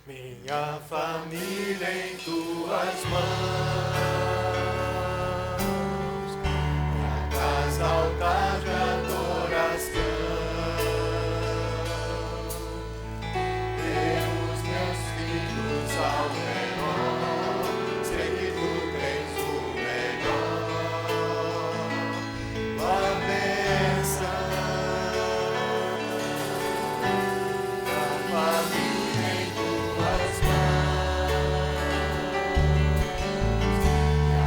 Minha família em tuas mãos, minha casa, altar de adoração. Os meus filhos ao redor, sei que tu tens o melhor. A bênção da família em tuas mãos, minha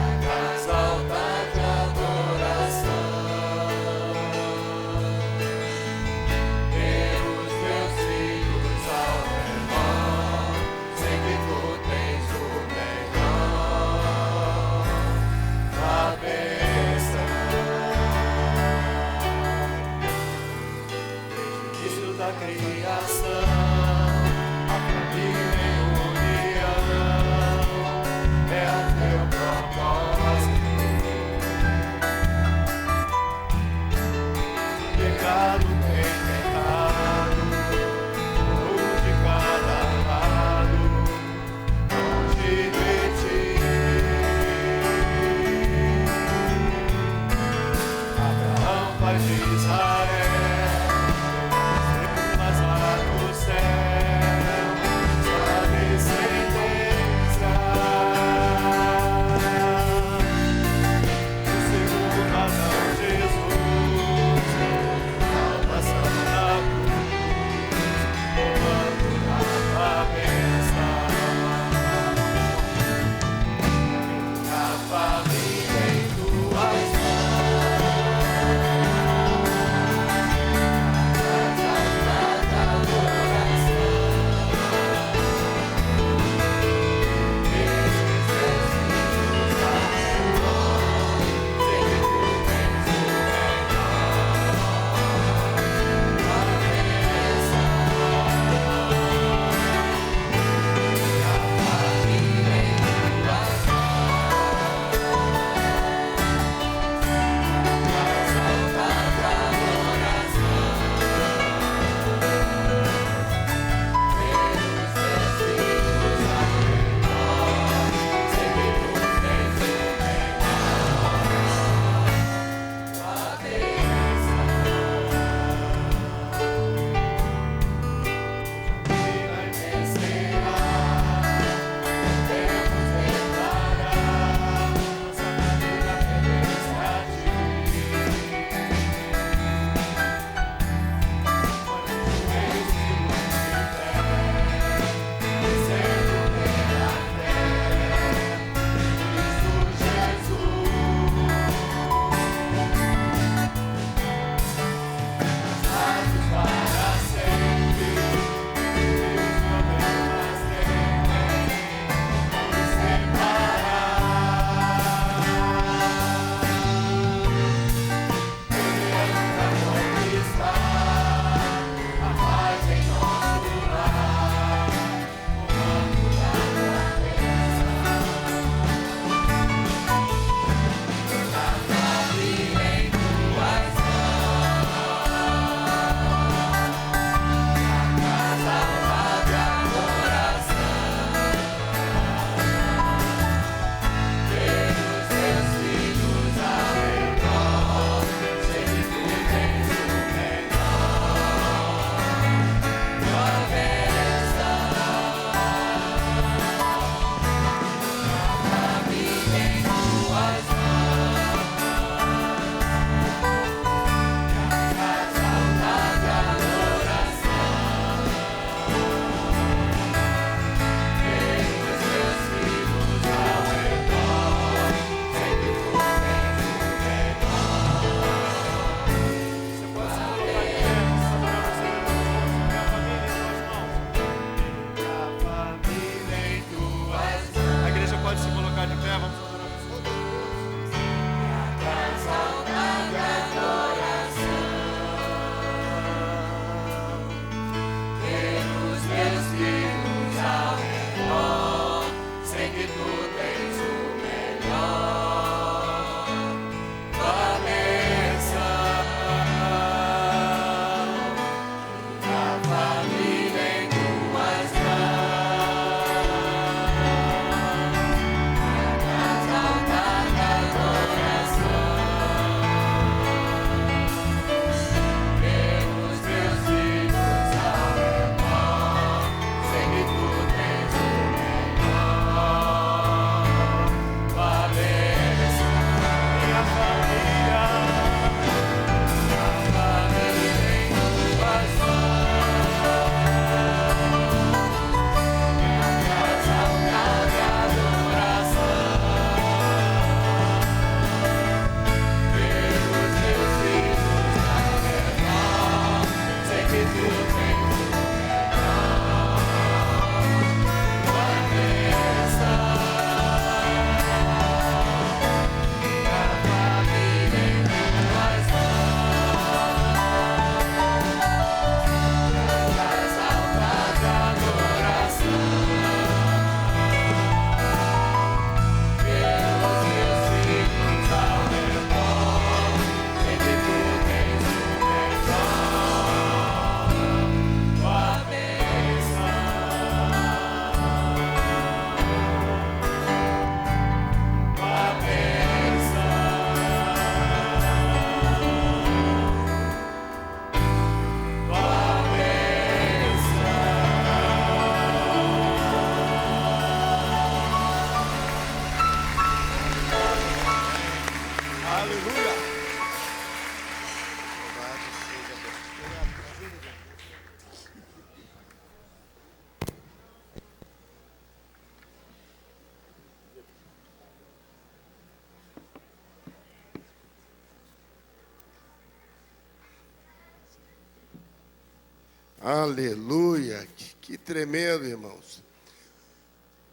Aleluia! Que tremendo, irmãos.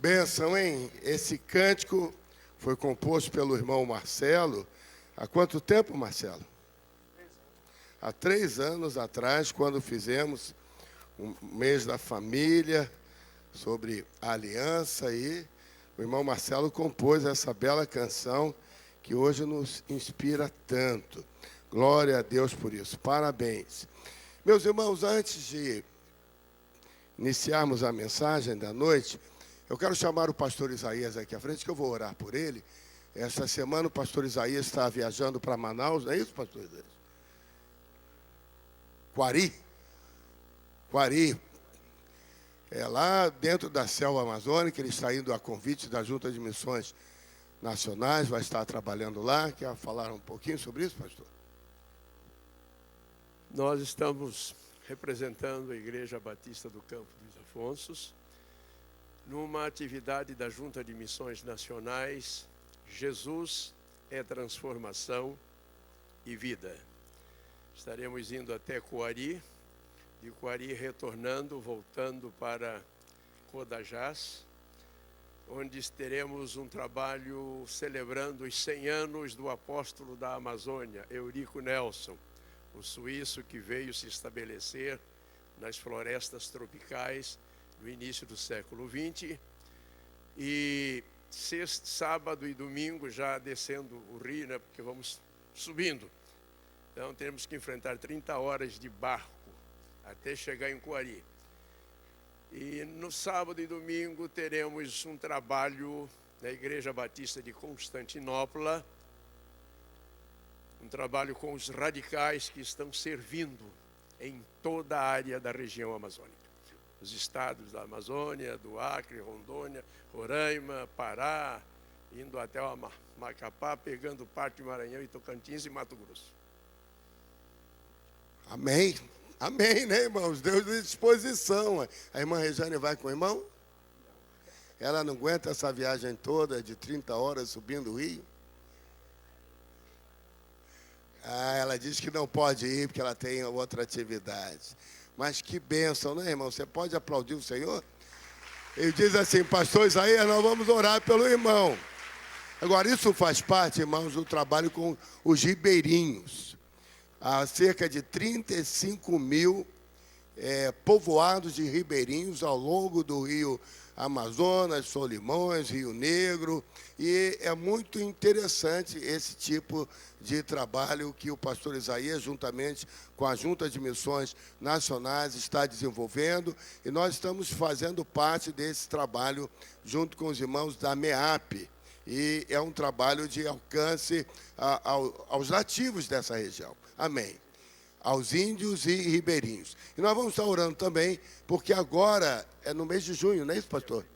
Bênção, hein? Esse cântico foi composto pelo irmão Marcelo. Há quanto tempo, Marcelo? Há 3 anos atrás, quando fizemos um mês da família, sobre a aliança, e o irmão Marcelo compôs essa bela canção que hoje nos inspira tanto. Glória a Deus por isso. Parabéns. Meus irmãos, antes de iniciarmos a mensagem da noite, eu quero chamar o pastor Isaías aqui à frente, que eu vou orar por ele. Essa semana o pastor Isaías está viajando para Manaus, não é isso, pastor Isaías? Quari. É lá dentro da selva amazônica, ele está indo a convite da Junta de Missões Nacionais, vai estar trabalhando lá. Quer falar um pouquinho sobre isso, pastor? Nós estamos representando a Igreja Batista do Campo dos Afonsos numa atividade da Junta de Missões Nacionais. Jesus é transformação e vida. Estaremos indo até Coari, de Coari retornando, voltando para Codajás, onde teremos um trabalho celebrando os 100 anos do apóstolo da Amazônia, Eurico Nelson, o suíço que veio se estabelecer nas florestas tropicais no início do século XX. E sexta, sábado e domingo já descendo o rio, né, porque vamos subindo. Então temos que enfrentar 30 horas de barco até chegar em Coari. E no sábado e domingo teremos um trabalho na Igreja Batista de Constantinopla, um trabalho com os radicais que estão servindo em toda a área da região amazônica. Os estados da Amazônia, do Acre, Rondônia, Roraima, Pará, indo até o Macapá, pegando parte de Maranhão e Tocantins e Mato Grosso. Amém. Amém, né, irmãos? Deus de disposição. A irmã Rejane vai com o irmão? Ela não aguenta essa viagem toda de 30 horas subindo o rio? Ela diz que não pode ir porque ela tem outra atividade. Mas que bênção, né, irmão? Você pode aplaudir o Senhor? Ele diz assim, pastor Isaías, nós vamos orar pelo irmão. Agora, isso faz parte, irmãos, do trabalho com os ribeirinhos. Há cerca de 35 mil povoados de ribeirinhos ao longo do rio Amazonas, Solimões, Rio Negro, e é muito interessante esse tipo de trabalho que o pastor Isaías, juntamente com a Junta de Missões Nacionais, está desenvolvendo, e nós estamos fazendo parte desse trabalho junto com os irmãos da MEAP, e é um trabalho de alcance aos nativos dessa região. Amém. Aos índios e ribeirinhos. E nós vamos estar orando também, porque agora é no mês de junho, não é isso, pastor?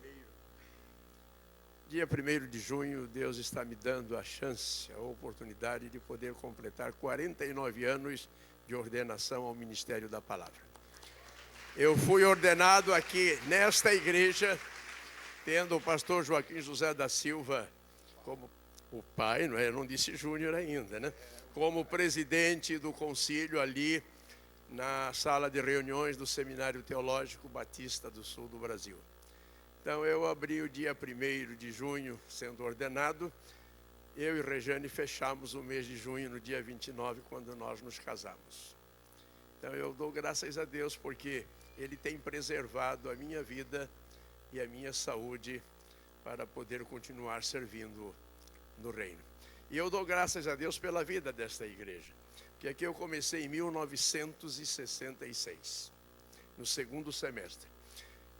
Dia 1º de junho, Deus está me dando a chance, a oportunidade de poder completar 49 anos de ordenação ao Ministério da Palavra. Eu fui ordenado aqui nesta igreja, tendo o pastor Joaquim José da Silva como o pai, não é? Eu não disse Júnior ainda, né? Como presidente do concílio ali na sala de reuniões do Seminário Teológico Batista do Sul do Brasil. Então eu abri o dia 1º de junho sendo ordenado, eu e Rejane fechamos o mês de junho no dia 29, quando nós nos casamos. Então eu dou graças a Deus porque Ele tem preservado a minha vida e a minha saúde para poder continuar servindo no reino. E eu dou graças a Deus pela vida desta igreja, porque aqui eu comecei em 1966, no 2º semestre.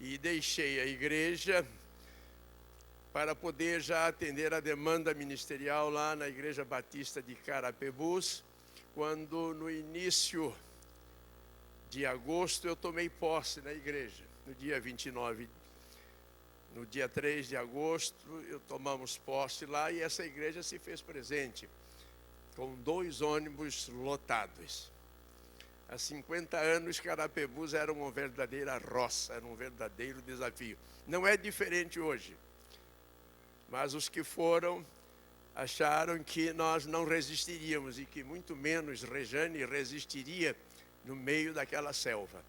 E deixei a igreja para poder já atender a demanda ministerial lá na Igreja Batista de Carapebus, quando no início de agosto eu tomei posse na igreja, no dia 29. No dia 3 de agosto, tomamos posse lá e essa igreja se fez presente, com 2 ônibus lotados. Há 50 anos, Carapebus era uma verdadeira roça, era um verdadeiro desafio. Não é diferente hoje, mas os que foram acharam que nós não resistiríamos e que muito menos Rejane resistiria no meio daquela selva.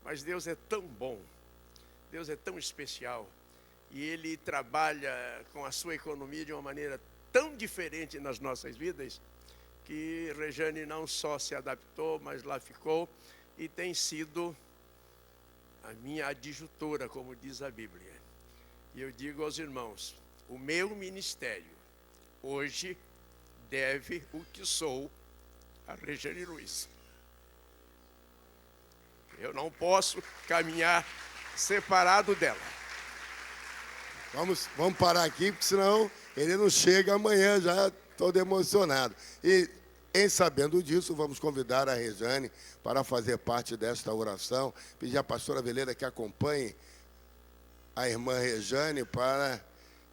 Mas Deus é tão bom, Deus é tão especial, e Ele trabalha com a sua economia de uma maneira tão diferente nas nossas vidas, que Rejane não só se adaptou, mas lá ficou, e tem sido a minha adjutora, como diz a Bíblia. E eu digo aos irmãos, o meu ministério hoje deve o que sou a Rejane Luiz. Eu não posso caminhar separado dela. Vamos parar aqui, porque senão ele não chega amanhã, já todo emocionado. E, em sabendo disso, vamos convidar a Rejane para fazer parte desta oração. Pedir à pastora Veleira que acompanhe a irmã Rejane para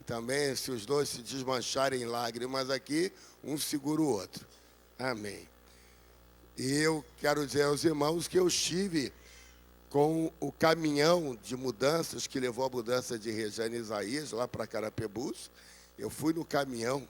também, se os dois se desmancharem em lágrimas aqui, um segura o outro. Amém. E eu quero dizer aos irmãos que eu estive com o caminhão de mudanças que levou a mudança de Rejane e Isaías lá para Carapebus. Eu fui no caminhão,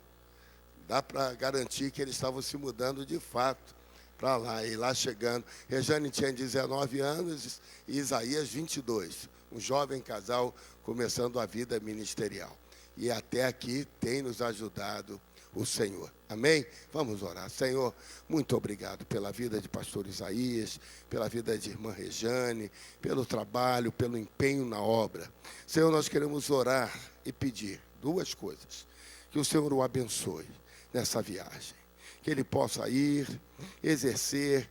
dá para garantir que eles estavam se mudando de fato para lá. E lá chegando, Rejane tinha 19 anos e Isaías 22, um jovem casal começando a vida ministerial. E até aqui tem nos ajudado o Senhor. Amém? Vamos orar. Senhor, muito obrigado pela vida de pastor Isaías, pela vida de irmã Rejane, pelo trabalho, pelo empenho na obra. Senhor, nós queremos orar e pedir duas coisas. Que o Senhor o abençoe nessa viagem. Que ele possa ir, exercer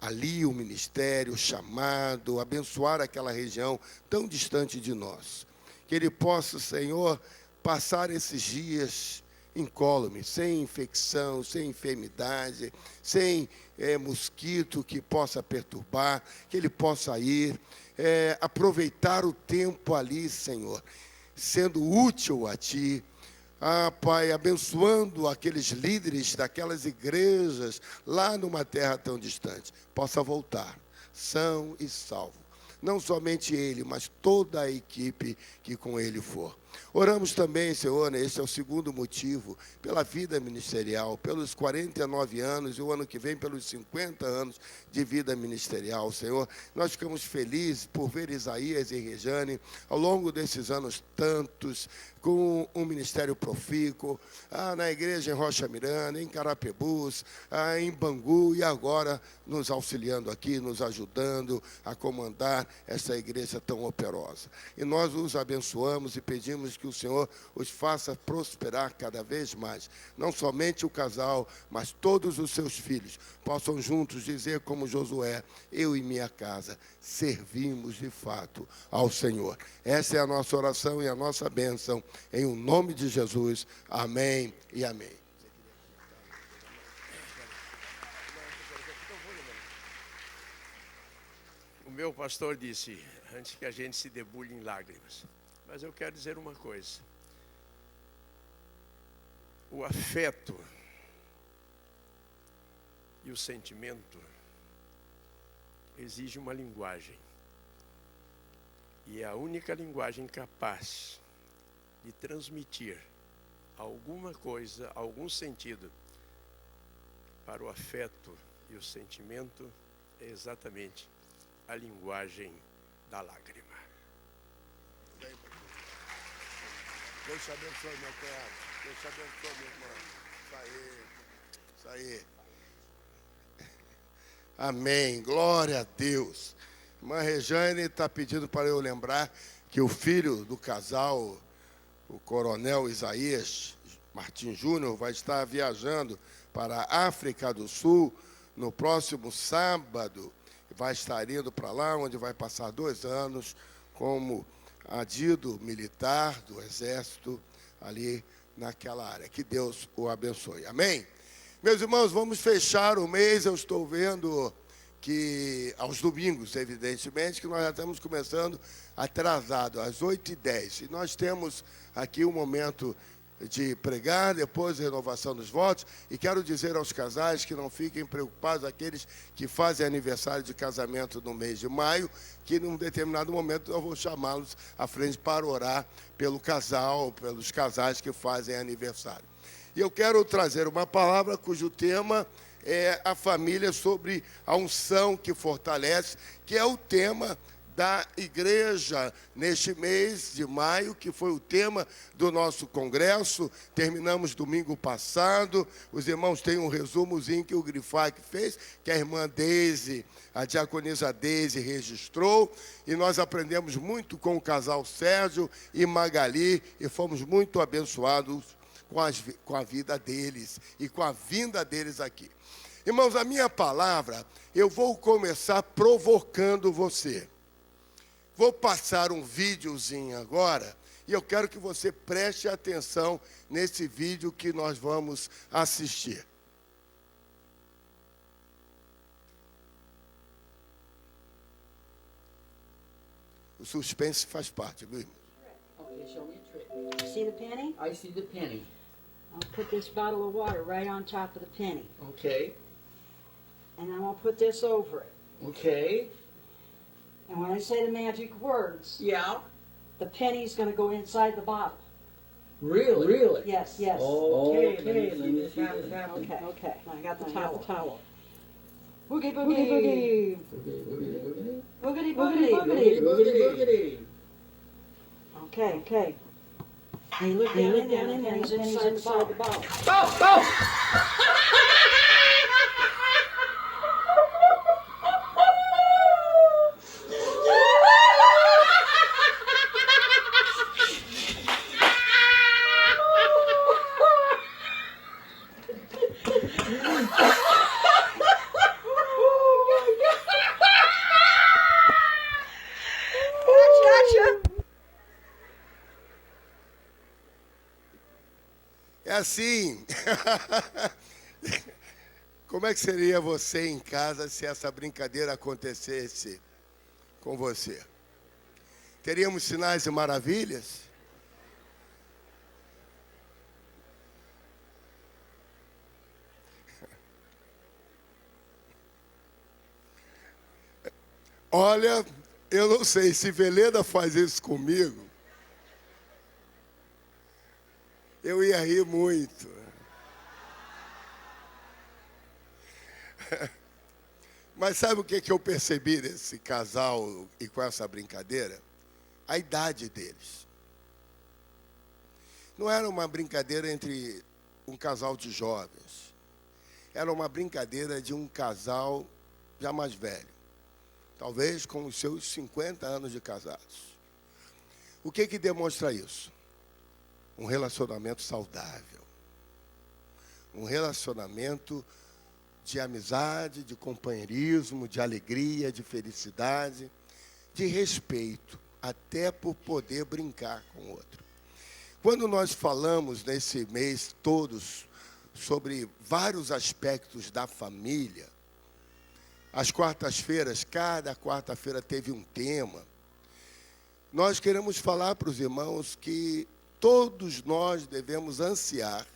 ali o ministério, o chamado, abençoar aquela região tão distante de nós. Que ele possa, Senhor, passar esses dias incólume, sem infecção, sem enfermidade, sem mosquito que possa perturbar, que ele possa ir, aproveitar o tempo ali, Senhor, sendo útil a Ti. Pai, abençoando aqueles líderes daquelas igrejas lá numa terra tão distante, possa voltar, são e salvo. Não somente ele, mas toda a equipe que com ele for. Oramos também, Senhor, esse é o segundo motivo, pela vida ministerial, pelos 49 anos e o ano que vem pelos 50 anos de vida ministerial, Senhor. Nós ficamos felizes por ver Isaías e Rejane ao longo desses anos tantos, com um ministério profícuo, na igreja em Rocha Miranda, em Carapebus, em Bangu, e agora nos auxiliando aqui, nos ajudando a comandar essa igreja tão operosa. E nós os abençoamos e pedimos que o Senhor os faça prosperar cada vez mais. Não somente o casal, mas todos os seus filhos possam juntos dizer como Josué, eu e minha casa servimos de fato ao Senhor. Essa é a nossa oração e a nossa bênção, em o nome de Jesus. Amém e amém. O meu pastor disse, antes que a gente se debulhe em lágrimas, mas eu quero dizer uma coisa. O afeto e o sentimento exige uma linguagem. E é a única linguagem capaz de transmitir alguma coisa, algum sentido para o afeto e o sentimento é exatamente a linguagem da lágrima. Deus te abençoe, meu cunhado. Deus te abençoe, meu irmão. Isso aí. Amém. Glória a Deus. Irmã Rejane está pedindo para eu lembrar que o filho do casal, o coronel Isaías Martins Júnior, vai estar viajando para a África do Sul no próximo sábado. Vai estar indo para lá, onde vai passar 2 anos como adido militar do Exército ali naquela área. Que Deus o abençoe. Amém? Meus irmãos, vamos fechar o mês. Eu estou vendo que aos domingos, evidentemente, que nós já estamos começando atrasado, às 8h10. E nós temos aqui um momento de pregar, depois a renovação dos votos. E quero dizer aos casais que não fiquem preocupados, aqueles que fazem aniversário de casamento no mês de maio, que num determinado momento eu vou chamá-los à frente para orar pelo casal, pelos casais que fazem aniversário. E eu quero trazer uma palavra cujo tema a família, sobre a unção que fortalece, que é o tema da igreja neste mês de maio, que foi o tema do nosso congresso. Terminamos domingo passado. Os irmãos têm um resumozinho que o Grifac fez, que a irmã Deise, a diaconisa Deise, registrou, e nós aprendemos muito com o casal Sérgio e Magali, e fomos muito abençoados com a vida deles e com a vinda deles aqui. Irmãos, a minha palavra, eu vou começar provocando você. Vou passar um videozinho agora, e eu quero que você preste atenção nesse vídeo que nós vamos assistir. O suspense faz parte, viu, irmão? Okay, show me a trick. See the penny? I see the penny. I'll put this bottle of water right on top of the penny. Okay. And I'm going to put this over it. Okay. And when I say the magic words, Yeah. the penny's going to go inside the bottle. Really? Really? Yes, yes. Okay, let me see this happen. Okay, okay. I got the Towel. towel. Boogie, boogie, boogie. Boogity, boogity, boogity. Boogity, Boogity, boogity, boogity, boogity. boogity. Okay, okay. And you look down in there, and the penny's inside the bottle. Oh, oh! É assim. Como é que seria você em casa se essa brincadeira acontecesse com você? Teríamos sinais e maravilhas? Olha, eu não sei, se Veleda faz isso comigo, eu ia rir muito. Mas sabe o que eu percebi desse casal e com essa brincadeira? A idade deles. Não era uma brincadeira entre um casal de jovens. Era uma brincadeira de um casal já mais velho. Talvez com os seus 50 anos de casados. O que demonstra isso? Um relacionamento saudável. Um relacionamento de amizade, de companheirismo, de alegria, de felicidade, de respeito, até por poder brincar com o outro. Quando nós falamos nesse mês todos sobre vários aspectos da família, as quartas-feiras, cada quarta-feira teve um tema, nós queremos falar para os irmãos que todos nós devemos ansiar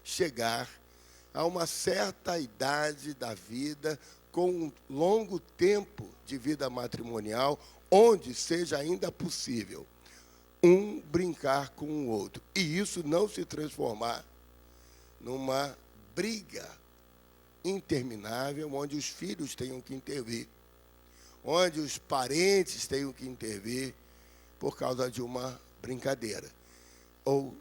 chegar a uma certa idade da vida, com um longo tempo de vida matrimonial, onde seja ainda possível um brincar com o outro. E isso não se transformar numa briga interminável, onde os filhos tenham que intervir, onde os parentes tenham que intervir por causa de uma brincadeira. Ou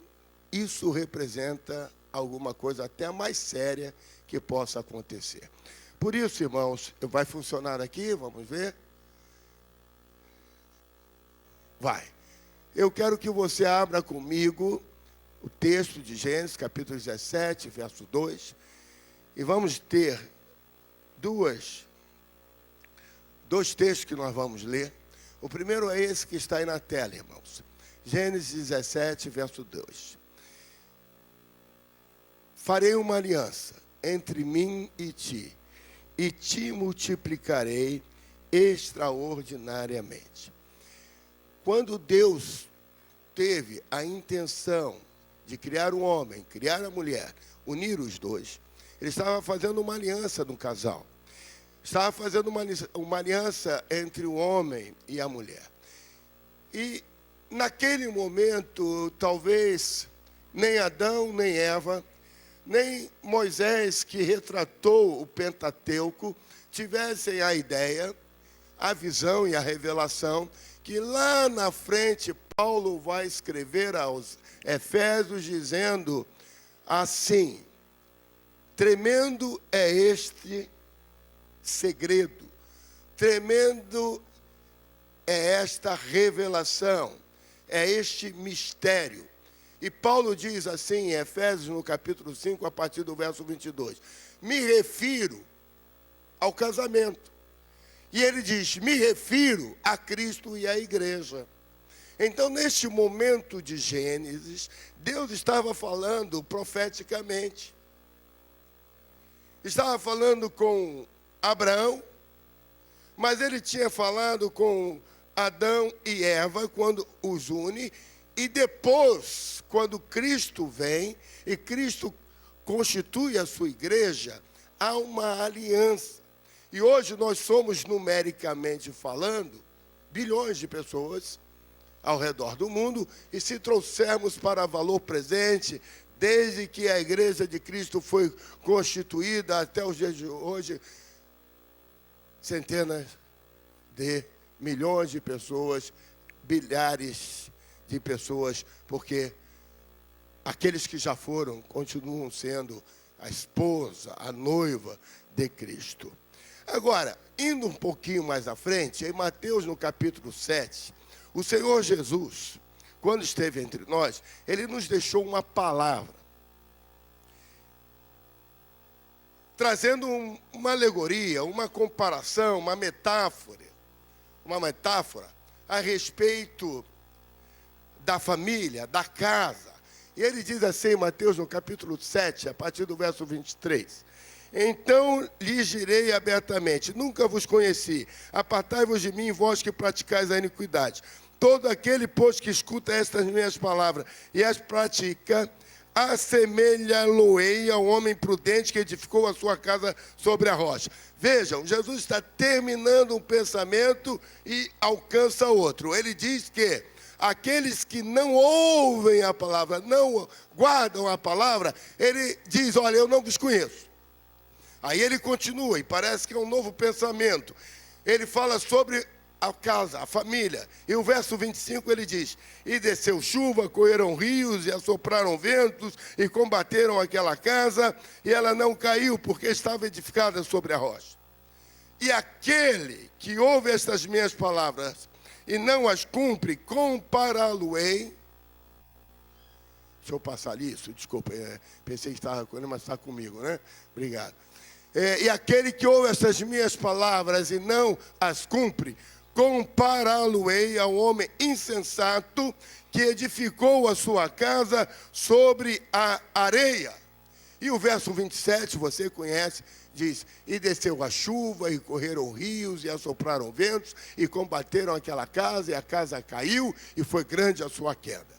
isso representa alguma coisa até mais séria que possa acontecer. Por isso, irmãos, vai funcionar aqui, vamos ver? Vai. Eu quero que você abra comigo o texto de Gênesis, capítulo 17, verso 2, e vamos ter dois textos que nós vamos ler. O primeiro é esse que está aí na tela, irmãos. Gênesis 17, verso 2. Farei uma aliança entre mim e te multiplicarei extraordinariamente. Quando Deus teve a intenção de criar o homem, criar a mulher, unir os dois, ele estava fazendo uma aliança no casal. Estava fazendo uma aliança entre o homem e a mulher. E naquele momento, talvez nem Adão nem Eva nem Moisés, que retratou o Pentateuco, tivessem a ideia, a visão e a revelação que lá na frente Paulo vai escrever aos Efésios dizendo assim: tremendo é este segredo, tremendo é esta revelação, é este mistério. E Paulo diz assim em Efésios, no capítulo 5, a partir do verso 22, me refiro ao casamento. E ele diz, me refiro a Cristo e à igreja. Então, neste momento de Gênesis, Deus estava falando profeticamente. Estava falando com Abraão, mas ele tinha falado com Adão e Eva, quando os une, e depois, quando Cristo vem, e Cristo constitui a sua igreja, há uma aliança. E hoje nós somos, numericamente falando, bilhões de pessoas ao redor do mundo, e se trouxermos para valor presente, desde que a igreja de Cristo foi constituída até os dias de hoje, centenas de milhões de pessoas, bilhares de pessoas, porque aqueles que já foram continuam sendo a esposa, a noiva de Cristo. Agora, indo um pouquinho mais à frente, em Mateus no capítulo 7, o Senhor Jesus, quando esteve entre nós, Ele nos deixou uma palavra, trazendo uma alegoria, uma comparação, uma metáfora a respeito da família, da casa. E ele diz assim em Mateus no capítulo 7, a partir do verso 23, então lhes direi abertamente, nunca vos conheci, apartai-vos de mim, vós que praticais a iniquidade. Todo aquele, pois, que escuta estas minhas palavras e as pratica, assemelha-lo-ei ao homem prudente que edificou a sua casa sobre a rocha. Vejam, Jesus está terminando um pensamento e alcança outro. Ele diz que aqueles que não ouvem a palavra, não guardam a palavra, ele diz, olha, eu não vos conheço. Aí ele continua, e parece que é um novo pensamento. Ele fala sobre a casa, a família. E o verso 25 ele diz, e desceu chuva, correram rios, e assopraram ventos, e combateram aquela casa, e ela não caiu, porque estava edificada sobre a rocha. E aquele que ouve estas minhas palavras, e não as cumpre, compará-lo-ei. Deixa eu passar ali isso, desculpa, pensei que estava com ele, mas está comigo, né? Obrigado. E aquele que ouve essas minhas palavras e não as cumpre, compará-lo-ei ao homem insensato que edificou a sua casa sobre a areia. E o verso 27, você conhece, diz, e desceu a chuva, e correram rios, e assopraram ventos, e combateram aquela casa, e a casa caiu, e foi grande a sua queda.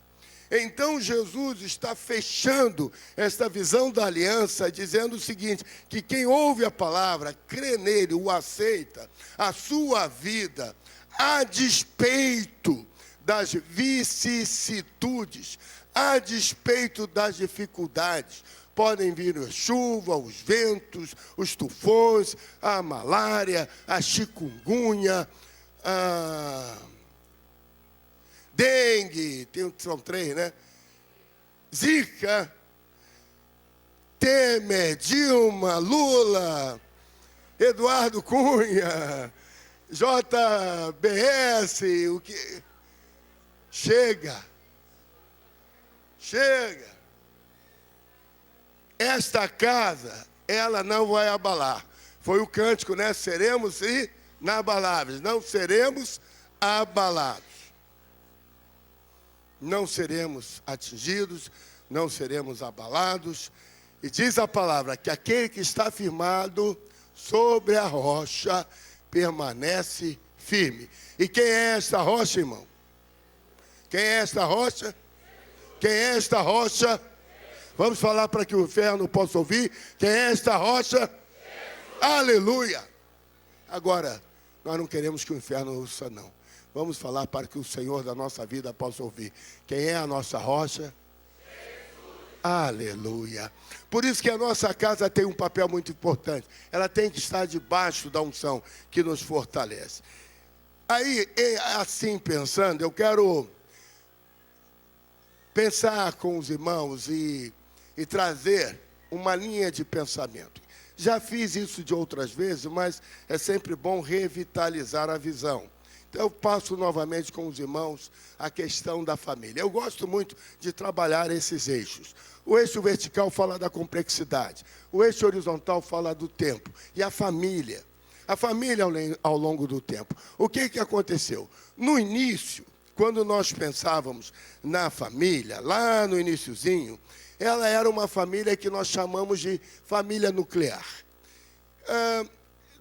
Então Jesus está fechando esta visão da aliança, dizendo o seguinte, que quem ouve a palavra, crê nele, o aceita, a sua vida, a despeito das vicissitudes, a despeito das dificuldades, podem vir a chuva, os ventos, os tufões, a malária, a chikungunya, a dengue, são 3, né? Zika, Temer, Dilma, Lula, Eduardo Cunha, JBS, o que... Chega. Esta casa, ela não vai abalar. Foi o cântico, né? Seremos inabaláveis, não seremos abalados. Não seremos atingidos, não seremos abalados. E diz a palavra que aquele que está firmado sobre a rocha permanece firme. E quem é esta rocha, irmão? Quem é esta rocha? Quem é esta rocha? Vamos falar para que o inferno possa ouvir. Quem é esta rocha? Aleluia! Agora, nós não queremos que o inferno ouça, não. Vamos falar para que o Senhor da nossa vida possa ouvir. Quem é a nossa rocha? Aleluia. Por isso que a nossa casa tem um papel muito importante. Ela tem que estar debaixo da unção que nos fortalece. Aí, assim pensando, eu quero pensar com os irmãos e trazer uma linha de pensamento. Já fiz isso de outras vezes, mas é sempre bom revitalizar a visão. Então, eu passo novamente com os irmãos a questão da família. Eu gosto muito de trabalhar esses eixos. O eixo vertical fala da complexidade. O eixo horizontal fala do tempo. E a família. A família ao longo do tempo. O que aconteceu? No início, quando nós pensávamos na família, lá no iniciozinho, ela era uma família que nós chamamos de família nuclear.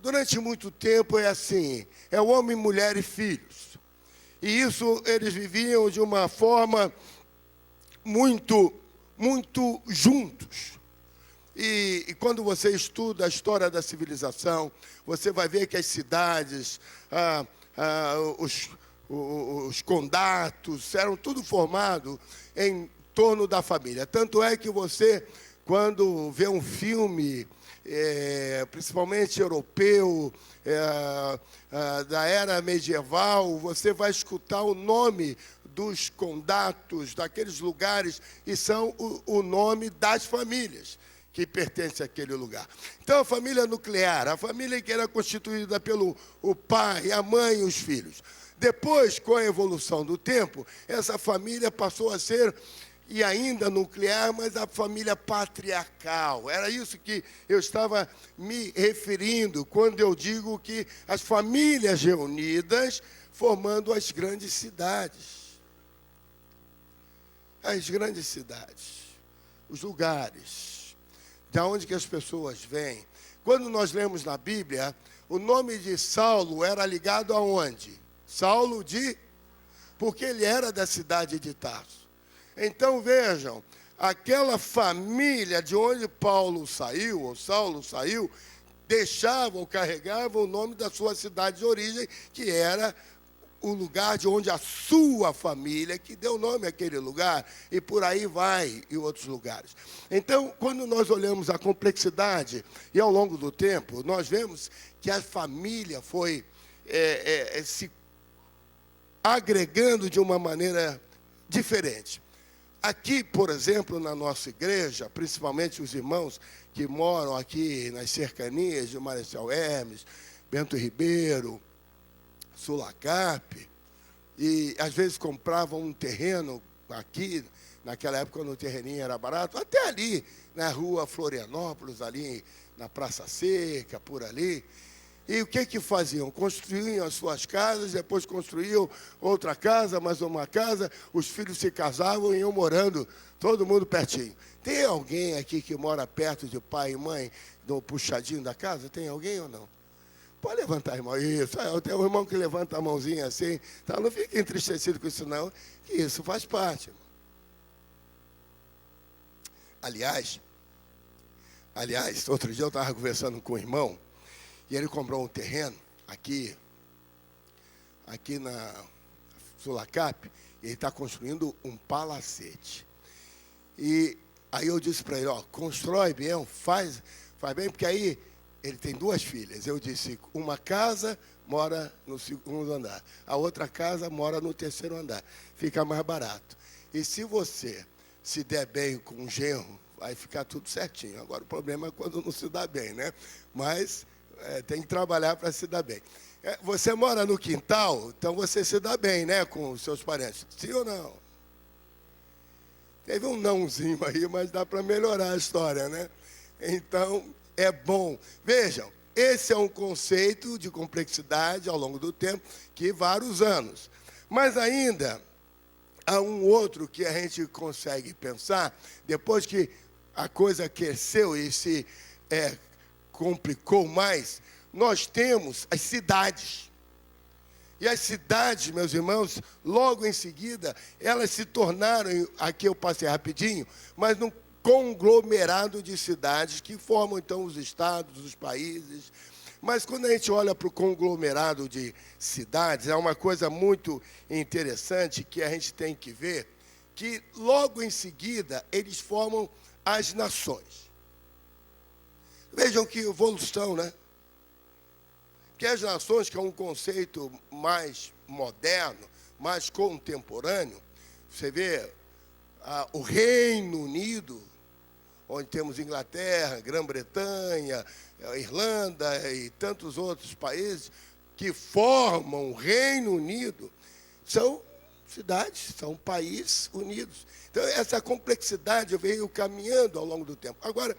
Durante muito tempo é assim, é o homem, mulher e filhos. E isso eles viviam de uma forma muito juntos. E quando você estuda a história da civilização, você vai ver que as cidades, os condatos, eram tudo formado em torno da família. Tanto é que você, quando vê um filme, principalmente europeu, da era medieval, você vai escutar o nome dos condatos, daqueles lugares, e são o nome das famílias que pertencem àquele lugar. Então, a família nuclear, a família que era constituída pelo o pai, a mãe e os filhos. Depois, com a evolução do tempo, essa família passou a ser, e ainda nuclear, mas a família patriarcal. Era isso que eu estava me referindo quando eu digo que as famílias reunidas formando as grandes cidades. As grandes cidades, os lugares de onde que as pessoas vêm. Quando nós lemos na Bíblia, o nome de Saulo era ligado aonde? Saulo de... porque ele era da cidade de Tarso. Então, vejam, aquela família de onde Paulo saiu, ou Saulo saiu, deixava ou carregava o nome da sua cidade de origem, que era o lugar de onde a sua família, que deu nome àquele lugar, e por aí vai, e outros lugares. Então, quando nós olhamos a complexidade, e ao longo do tempo, nós vemos que a família foi se agregando de uma maneira diferente. Aqui, por exemplo, na nossa igreja, principalmente os irmãos que moram aqui nas cercanias de Marechal Hermes, Bento Ribeiro, Sulacap, e às vezes compravam um terreno aqui, naquela época quando o terreninho era barato, até ali, na rua Florianópolis, ali na Praça Seca, por ali. E o que faziam? Construíam as suas casas, depois construíam outra casa, mais uma casa, os filhos se casavam e iam morando, todo mundo pertinho. Tem alguém aqui que mora perto de pai e mãe, no puxadinho da casa? Tem alguém ou não? Pode levantar, irmão. Isso, eu tenho um irmão que levanta a mãozinha assim. Então, não fique entristecido com isso, não. Que isso faz parte, irmão. Aliás, outro dia eu estava conversando com um irmão, e ele comprou um terreno aqui na Sulacap, e ele está construindo um palacete. E aí eu disse para ele, constrói bem, faz bem, porque aí ele tem 2 filhas. Eu disse, uma casa mora no 2º andar, a outra casa mora no 3º andar. Fica mais barato. E se você se der bem com um genro, vai ficar tudo certinho. Agora, o problema é quando não se dá bem, né? Mas tem que trabalhar para se dar bem. Você mora no quintal, então você se dá bem, né, com os seus parentes. Sim ou não? Teve um nãozinho aí, mas dá para melhorar a história, né? Então, é bom. Vejam, esse é um conceito de complexidade ao longo do tempo, que vários anos. Mas ainda há um outro que a gente consegue pensar, depois que a coisa cresceu e se complicou mais, nós temos as cidades. E as cidades, meus irmãos, logo em seguida, elas se tornaram, aqui eu passei rapidinho, mas num conglomerado de cidades que formam, então, os estados, os países. Mas quando a gente olha para o conglomerado de cidades, é uma coisa muito interessante que a gente tem que ver, que logo em seguida eles formam as nações. Vejam que evolução, né? Que as nações, que é um conceito mais moderno, mais contemporâneo, você vê o Reino Unido, onde temos Inglaterra, Grã-Bretanha, Irlanda e tantos outros países que formam o Reino Unido, são cidades, são países unidos. Então, essa complexidade veio caminhando ao longo do tempo. Agora,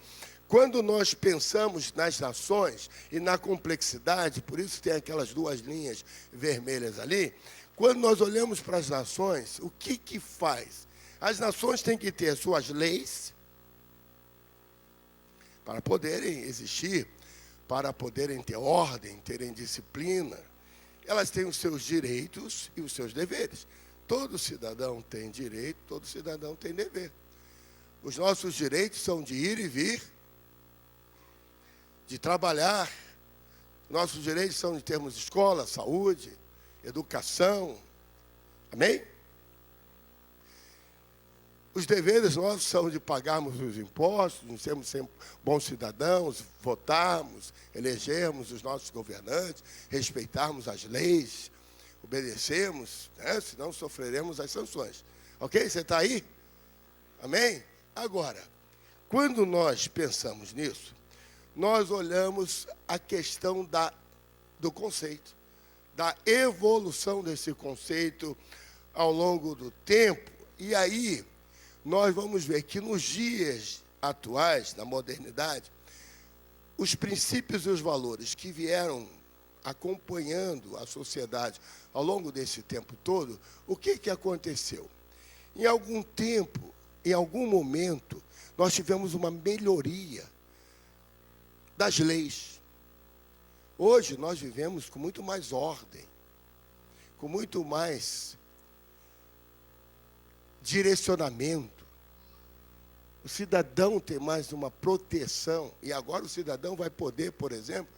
quando nós pensamos nas nações e na complexidade, por isso tem aquelas duas linhas vermelhas ali, quando nós olhamos para as nações, o que faz? As nações têm que ter suas leis para poderem existir, para poderem ter ordem, terem disciplina. Elas têm os seus direitos e os seus deveres. Todo cidadão tem direito, todo cidadão tem dever. Os nossos direitos são de ir e vir, de trabalhar. Nossos direitos são de termos escola, saúde, educação. Amém? Os deveres nossos são de pagarmos os impostos, de sermos sempre bons cidadãos, votarmos, elegermos os nossos governantes, respeitarmos as leis, obedecermos, né? Senão sofreremos as sanções. Ok? Você está aí? Amém? Agora, quando nós pensamos nisso, nós olhamos a questão do conceito, da evolução desse conceito ao longo do tempo. E aí, nós vamos ver que nos dias atuais, na modernidade, os princípios e os valores que vieram acompanhando a sociedade ao longo desse tempo todo, o que aconteceu? Em algum tempo, em algum momento, nós tivemos uma melhoria das leis. Hoje nós vivemos com muito mais ordem, com muito mais direcionamento. O cidadão tem mais uma proteção. E agora o cidadão vai poder, por exemplo,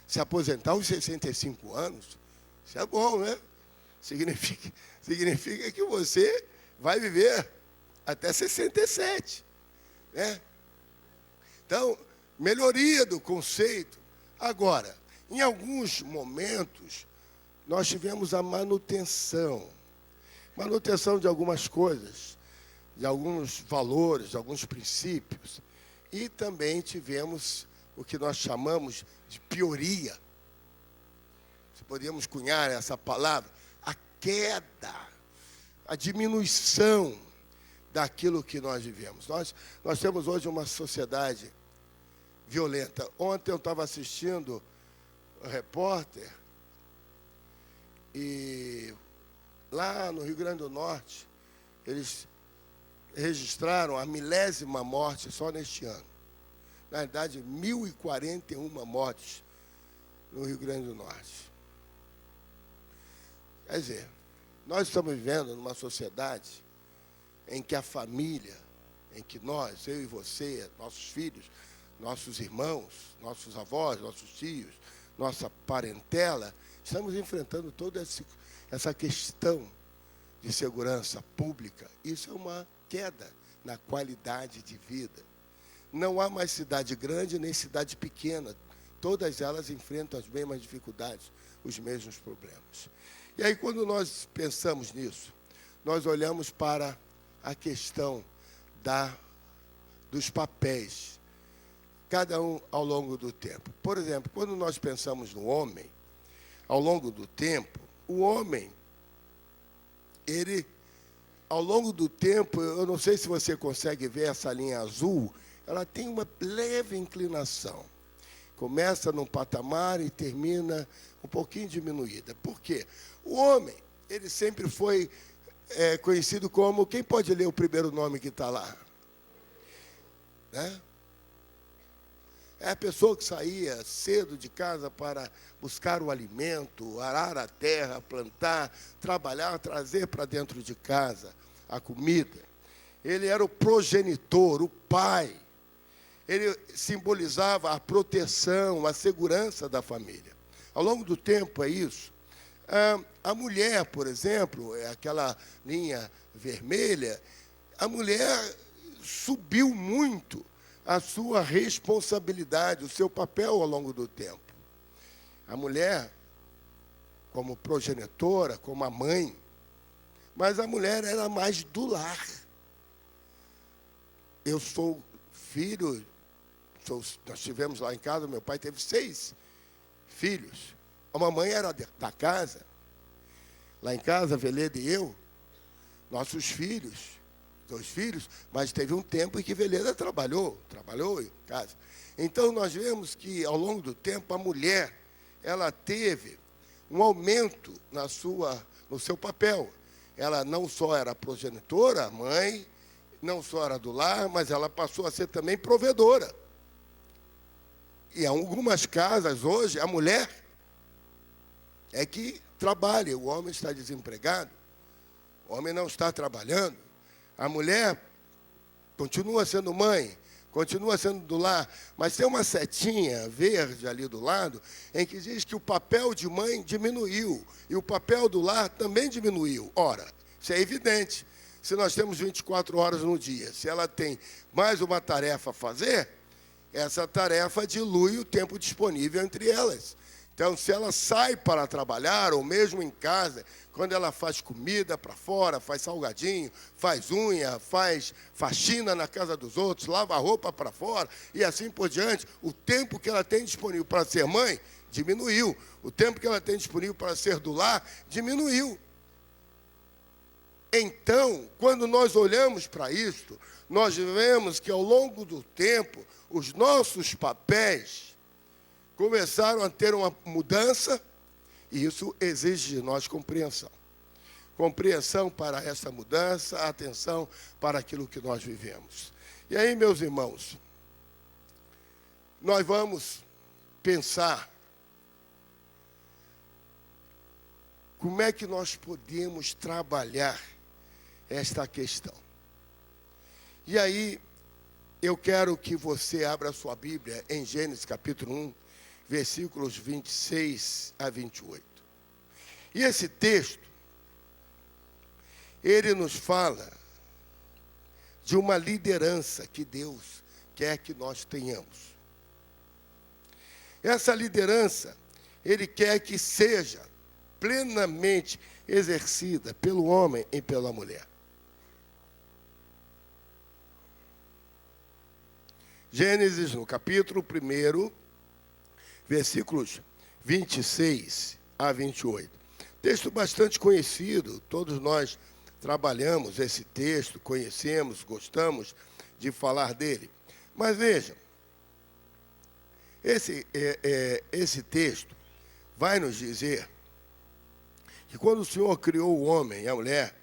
se aposentar aos 65 anos. Isso é bom, né? Significa que você vai viver até 67. Né? Então, melhoria do conceito. Agora, em alguns momentos, nós tivemos a manutenção de algumas coisas, de alguns valores, de alguns princípios. E também tivemos o que nós chamamos de pioria. Se podíamos cunhar essa palavra, a queda, a diminuição daquilo que nós vivemos. Nós temos hoje uma sociedade violenta. Ontem eu estava assistindo o repórter e lá no Rio Grande do Norte, eles registraram a 1000ª morte só neste ano. Na verdade, 1.041 mortes no Rio Grande do Norte. Quer dizer, nós estamos vivendo numa sociedade em que a família, em que nós, eu e você, nossos filhos, nossos irmãos, nossos avós, nossos tios, nossa parentela, estamos enfrentando toda essa questão de segurança pública. Isso é uma queda na qualidade de vida. Não há mais cidade grande nem cidade pequena. Todas elas enfrentam as mesmas dificuldades, os mesmos problemas. E aí, quando nós pensamos nisso, nós olhamos para a questão dos papéis, cada um ao longo do tempo. Por exemplo, quando nós pensamos no homem, ao longo do tempo, o homem, ele, ao longo do tempo, eu não sei se você consegue ver essa linha azul, ela tem uma leve inclinação. Começa num patamar e termina um pouquinho diminuída. Por quê? O homem, ele sempre foi conhecido como... Quem pode ler o primeiro nome que está lá? Né? É a pessoa que saía cedo de casa para buscar o alimento, arar a terra, plantar, trabalhar, trazer para dentro de casa a comida. Ele era o progenitor, o pai. Ele simbolizava a proteção, a segurança da família. Ao longo do tempo é isso. A mulher, por exemplo, é aquela linha vermelha, a mulher subiu muito a sua responsabilidade, o seu papel ao longo do tempo. A mulher, como progenitora, como a mãe, mas a mulher era mais do lar. Eu sou filho, nós tivemos lá em casa, meu pai teve 6 filhos. A mamãe era da casa. Lá em casa, Veleda e eu, nossos filhos, 2 filhos, mas teve um tempo em que Veleda trabalhou em casa. Então, nós vemos que, ao longo do tempo, a mulher, ela teve um aumento no seu papel. Ela não só era progenitora, mãe, não só era do lar, mas ela passou a ser também provedora. E em algumas casas, hoje, a mulher é que trabalha, o homem está desempregado, o homem não está trabalhando. A mulher continua sendo mãe, continua sendo do lar, mas tem uma setinha verde ali do lado em que diz que o papel de mãe diminuiu e o papel do lar também diminuiu. Ora, isso é evidente. Se nós temos 24 horas no dia, se ela tem mais uma tarefa a fazer, essa tarefa dilui o tempo disponível entre elas. Então, se ela sai para trabalhar, ou mesmo em casa, quando ela faz comida para fora, faz salgadinho, faz unha, faz faxina na casa dos outros, lava a roupa para fora, e assim por diante, o tempo que ela tem disponível para ser mãe, diminuiu. O tempo que ela tem disponível para ser do lar, diminuiu. Então, quando nós olhamos para isto, nós vemos que, ao longo do tempo, os nossos papéis começaram a ter uma mudança, e isso exige de nós compreensão. Compreensão para essa mudança, atenção para aquilo que nós vivemos. E aí, meus irmãos, nós vamos pensar como é que nós podemos trabalhar esta questão. E aí, eu quero que você abra a sua Bíblia em Gênesis capítulo 1, versículos 26 a 28. E esse texto, ele nos fala de uma liderança que Deus quer que nós tenhamos. Essa liderança, Ele quer que seja plenamente exercida pelo homem e pela mulher. Gênesis, no capítulo 1, versículos 26 a 28. Texto bastante conhecido, todos nós trabalhamos esse texto, conhecemos, gostamos de falar dele. Mas vejam, esse texto vai nos dizer que quando o Senhor criou o homem e a mulher,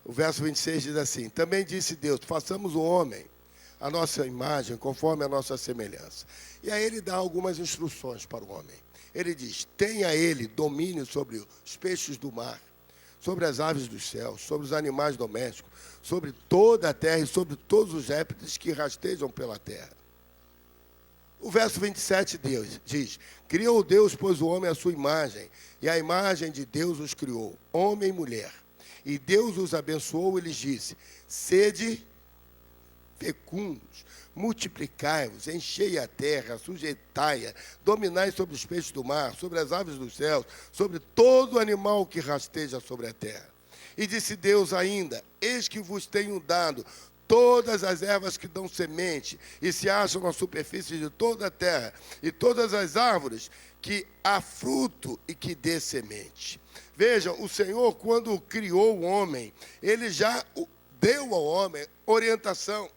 o verso 26 diz assim: também disse Deus, façamos o homem a nossa imagem, conforme a nossa semelhança. E aí ele dá algumas instruções para o homem. Ele diz: tenha ele domínio sobre os peixes do mar, sobre as aves dos céus, sobre os animais domésticos, sobre toda a terra e sobre todos os répteis que rastejam pela terra. O verso 27 diz: criou Deus, pois, o homem à sua imagem, e a imagem de Deus os criou, homem e mulher. E Deus os abençoou e lhes disse: sede fecundos, multiplicai-vos, enchei a terra, sujeitai-a, dominai sobre os peixes do mar, sobre as aves dos céus, sobre todo animal que rasteja sobre a terra. E disse Deus ainda: eis que vos tenho dado todas as ervas que dão semente e se acham na superfície de toda a terra, e todas as árvores que há fruto e que dê semente. Vejam, o Senhor, quando criou o homem, Ele já deu ao homem orientação.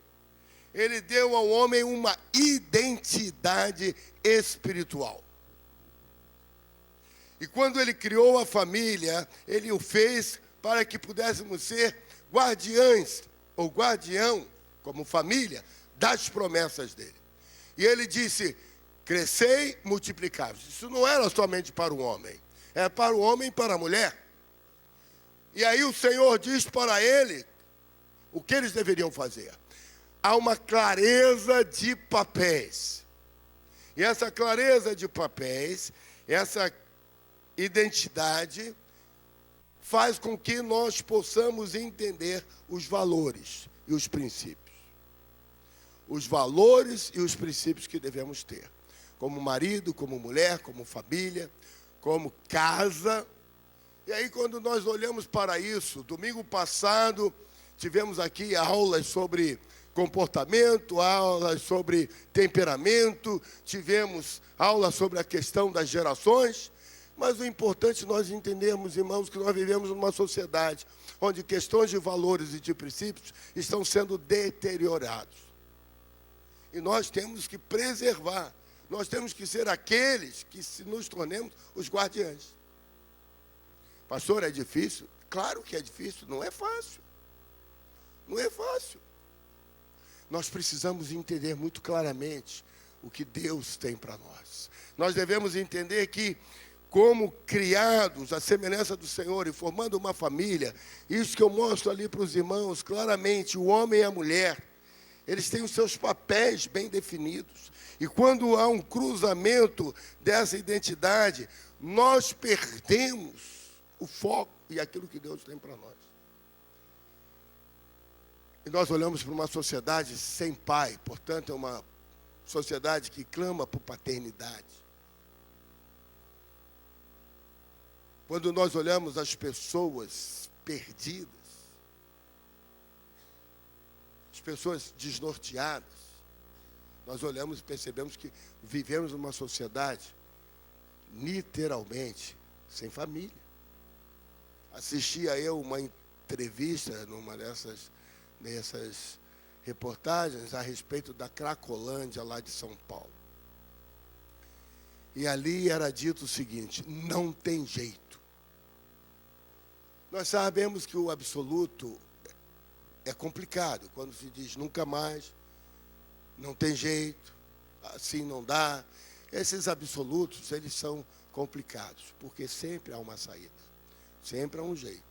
Ele deu ao homem uma identidade espiritual. E quando Ele criou a família, Ele o fez para que pudéssemos ser guardiães, ou guardião, como família, das promessas dele. E Ele disse: crescei, multiplicai-vos. Isso não era somente para o homem, é para o homem e para a mulher. E aí o Senhor diz para ele o que eles deveriam fazer. Há uma clareza de papéis. E essa clareza de papéis, essa identidade, faz com que nós possamos entender os valores e os princípios. Os valores e os princípios que devemos ter. Como marido, como mulher, como família, como casa. E aí, quando nós olhamos para isso, domingo passado, tivemos aqui aulas sobre comportamento, aulas sobre temperamento, tivemos aulas sobre a questão das gerações, mas o importante é nós entendermos, irmãos, que nós vivemos numa sociedade onde questões de valores e de princípios estão sendo deteriorados. E nós temos que preservar, nós temos que ser aqueles que nos tornemos os guardiães. Pastor, é difícil? Claro que é difícil, não é fácil. Não é fácil. Nós precisamos entender muito claramente o que Deus tem para nós. Nós devemos entender que, como criados à semelhança do Senhor e formando uma família, isso que eu mostro ali para os irmãos, claramente, o homem e a mulher, eles têm os seus papéis bem definidos. E quando há um cruzamento dessa identidade, nós perdemos o foco e aquilo que Deus tem para nós. E nós olhamos para uma sociedade sem pai, portanto, é uma sociedade que clama por paternidade. Quando nós olhamos as pessoas perdidas, as pessoas desnorteadas, nós olhamos e percebemos que vivemos numa sociedade literalmente sem família. Assistia eu uma entrevista numa dessas reportagens a respeito da Cracolândia lá de São Paulo. E ali era dito o seguinte: não tem jeito. Nós sabemos que o absoluto é complicado, quando se diz nunca mais, não tem jeito, assim não dá. Esses absolutos, eles são complicados, porque sempre há uma saída, sempre há um jeito.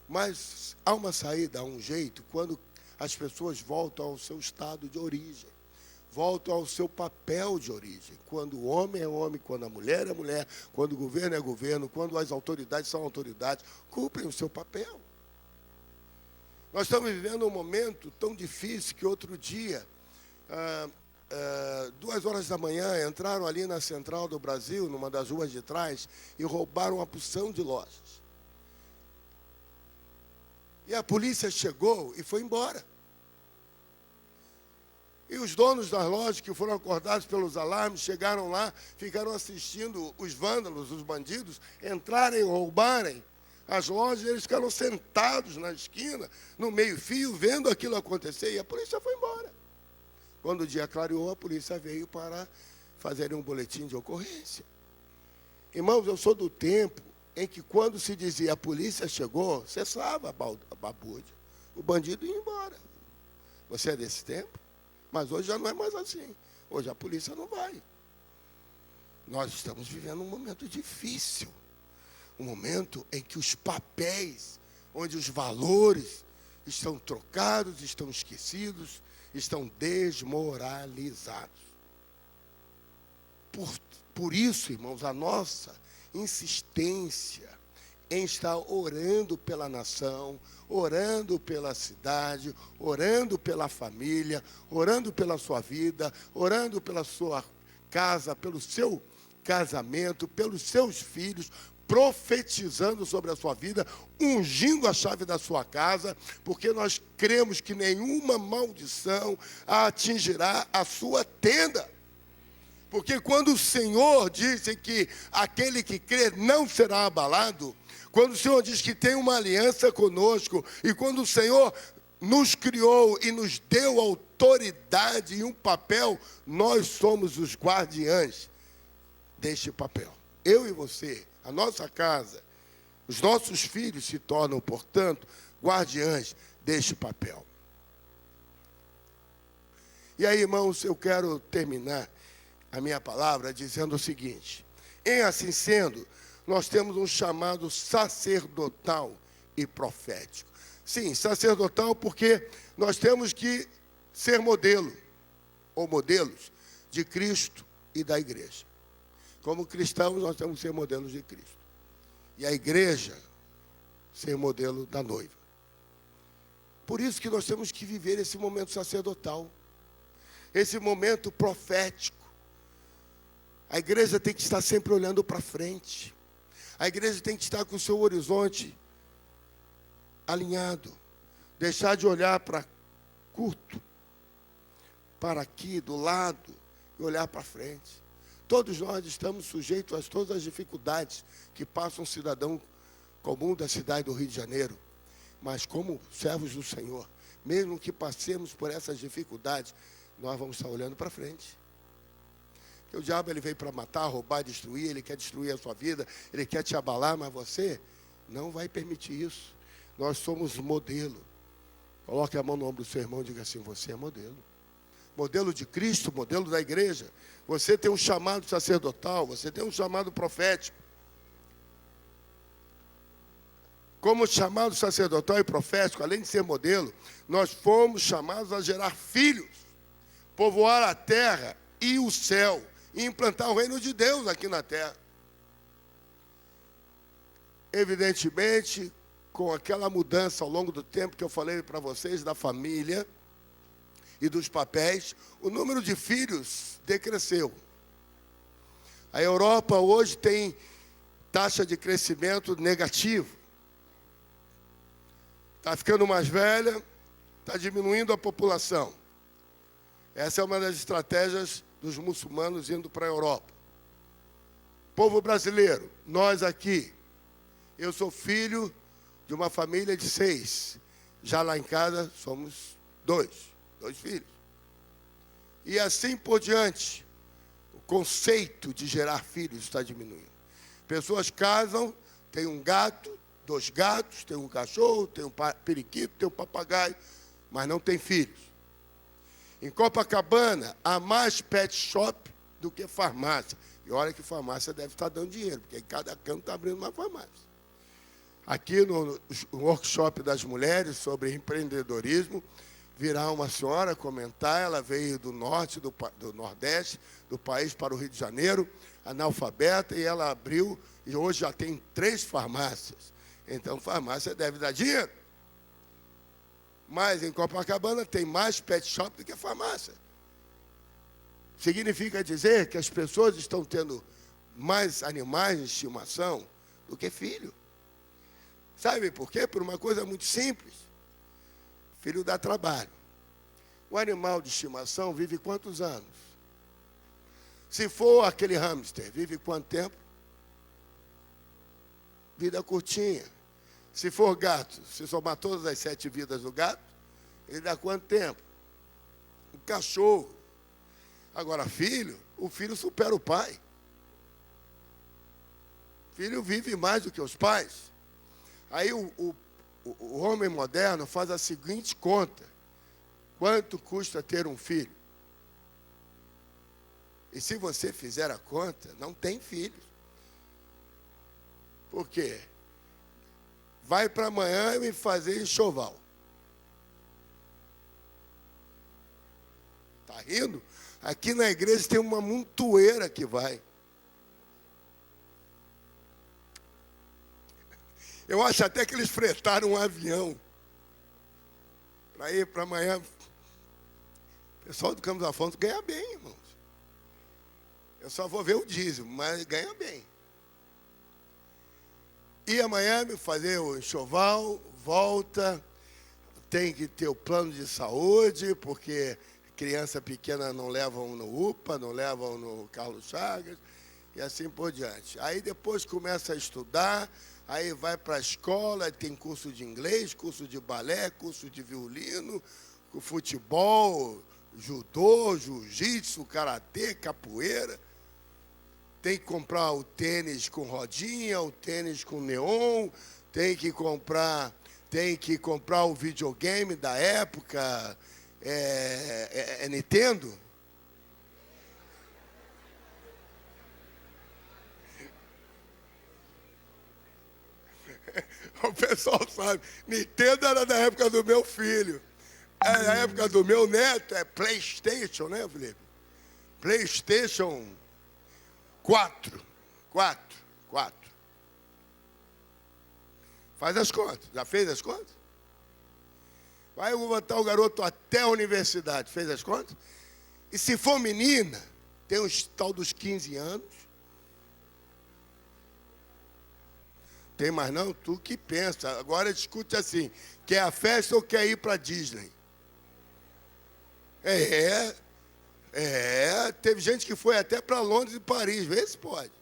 Mas há uma saída, há um jeito, quando as pessoas voltam ao seu estado de origem, voltam ao seu papel de origem. Quando o homem é homem, quando a mulher é mulher, quando o governo é governo, quando as autoridades são autoridades, cumprem o seu papel. Nós estamos vivendo um momento tão difícil que outro dia, 2h da manhã, entraram ali na Central do Brasil, numa das ruas de trás, e roubaram uma porção de lojas. E a polícia chegou e foi embora. E os donos das lojas, que foram acordados pelos alarmes, chegaram lá, ficaram assistindo os vândalos, os bandidos, entrarem e roubarem as lojas. Eles ficaram sentados na esquina, no meio-fio, vendo aquilo acontecer, e a polícia foi embora. Quando o dia clareou, a polícia veio para fazerem um boletim de ocorrência. Irmãos, eu sou do tempo em que, quando se dizia a polícia chegou, cessava a babúrdia. O bandido ia embora. Você é desse tempo? Mas hoje já não é mais assim. Hoje a polícia não vai. Nós estamos vivendo um momento difícil. Um momento em que os papéis, onde os valores estão trocados, estão esquecidos, estão desmoralizados. Por isso, irmãos, a nossa insistência em estar orando pela nação, orando pela cidade, orando pela família, orando pela sua vida, orando pela sua casa, pelo seu casamento, pelos seus filhos, profetizando sobre a sua vida, ungindo a chave da sua casa, porque nós cremos que nenhuma maldição atingirá a sua tenda. Porque quando o Senhor disse que aquele que crê não será abalado, quando o Senhor diz que tem uma aliança conosco, e quando o Senhor nos criou e nos deu autoridade e um papel, nós somos os guardiães deste papel. Eu e você, a nossa casa, os nossos filhos se tornam, portanto, guardiães deste papel. E aí, irmãos, eu quero terminar a minha palavra dizendo o seguinte: em assim sendo, nós temos um chamado sacerdotal e profético. Sim, sacerdotal, porque nós temos que ser modelo, ou modelos, de Cristo e da igreja. Como cristãos, nós temos que ser modelos de Cristo. E a igreja ser modelo da noiva. por isso que nós temos que viver esse momento sacerdotal, esse momento profético. A igreja tem que estar sempre olhando para frente. A igreja tem que estar com o seu horizonte alinhado. Deixar de olhar para curto, para aqui, do lado, e olhar para frente. Todos nós estamos sujeitos a todas as dificuldades que passa um cidadão comum da cidade do Rio de Janeiro. Mas como servos do Senhor, mesmo que passemos por essas dificuldades, nós vamos estar olhando para frente. Porque o diabo ele veio para matar, roubar, destruir, ele quer destruir a sua vida, ele quer te abalar, mas você não vai permitir isso. Nós somos modelo. Coloque a mão no ombro do seu irmão e diga assim: você é modelo. Modelo de Cristo, modelo da igreja. Você tem um chamado sacerdotal, você tem um chamado profético. Como chamado sacerdotal e profético, além de ser modelo, nós fomos chamados a gerar filhos, povoar a terra e o céu, e implantar o reino de Deus aqui na terra. Evidentemente, com aquela mudança ao longo do tempo que eu falei para vocês, da família e dos papéis, o número de filhos decresceu. A Europa hoje tem taxa de crescimento negativo. Está ficando mais velha, está diminuindo a população. Essa é uma das estratégias dos muçulmanos indo para a Europa. Povo brasileiro, nós aqui, eu sou filho de uma família de 6. Já lá em casa somos 2 filhos. E assim por diante, o conceito de gerar filhos está diminuindo. Pessoas casam, tem um gato, 2 gatos, tem um cachorro, tem um periquito, tem um papagaio, mas não tem filhos. Em Copacabana, há mais pet shop do que farmácia. E olha que farmácia deve estar dando dinheiro, porque em cada canto está abrindo uma farmácia. Aqui no workshop das mulheres sobre empreendedorismo, virá uma senhora comentar, ela veio do norte, do nordeste do país para o Rio de Janeiro, analfabeta, e ela abriu, e hoje já tem 3 farmácias. Então, farmácia deve dar dinheiro. Mas em Copacabana tem mais pet shop do que farmácia. Significa dizer que as pessoas estão tendo mais animais de estimação do que filho. Sabe por quê? Por uma coisa muito simples. Filho dá trabalho. O animal de estimação vive quantos anos? Se for aquele hamster, vive quanto tempo? Vida curtinha. Se for gato, se somar todas as 7 vidas do gato, ele dá quanto tempo? Um cachorro. Agora, filho, o filho supera o pai. O filho vive mais do que os pais. Aí o homem moderno faz a seguinte conta: quanto custa ter um filho? E se você fizer a conta, não tem filhos. Por quê? Vai para amanhã e me fazer enxoval. Está rindo? Aqui na igreja tem uma montoeira que vai. Eu acho até que eles fretaram um avião para ir para amanhã. O pessoal do Campos Afonso ganha bem, irmãos. Eu só vou ver o dízimo, mas ganha bem. Ir a Miami, fazer o enxoval, volta, tem que ter o plano de saúde, porque criança pequena não levam no UPA, não levam no Carlos Chagas, e assim por diante. Aí depois começa a estudar, aí vai para a escola, tem curso de inglês, curso de balé, curso de violino, futebol, judô, jiu-jitsu, karatê, capoeira. Tem que comprar o tênis com rodinha, o tênis com neon, tem que comprar o videogame da época, Nintendo. O pessoal sabe, Nintendo era da época do meu filho. É da época do meu neto, é PlayStation, né, Felipe? PlayStation 4. Faz as contas. Já fez as contas? Vai botar o garoto até a universidade. Fez as contas? E se for menina, tem o tal dos 15 anos. Tem mais não? Tu que pensa. Agora discute assim, quer a festa ou quer ir para Disney? Teve gente que foi até para Londres e Paris. Vê se pode.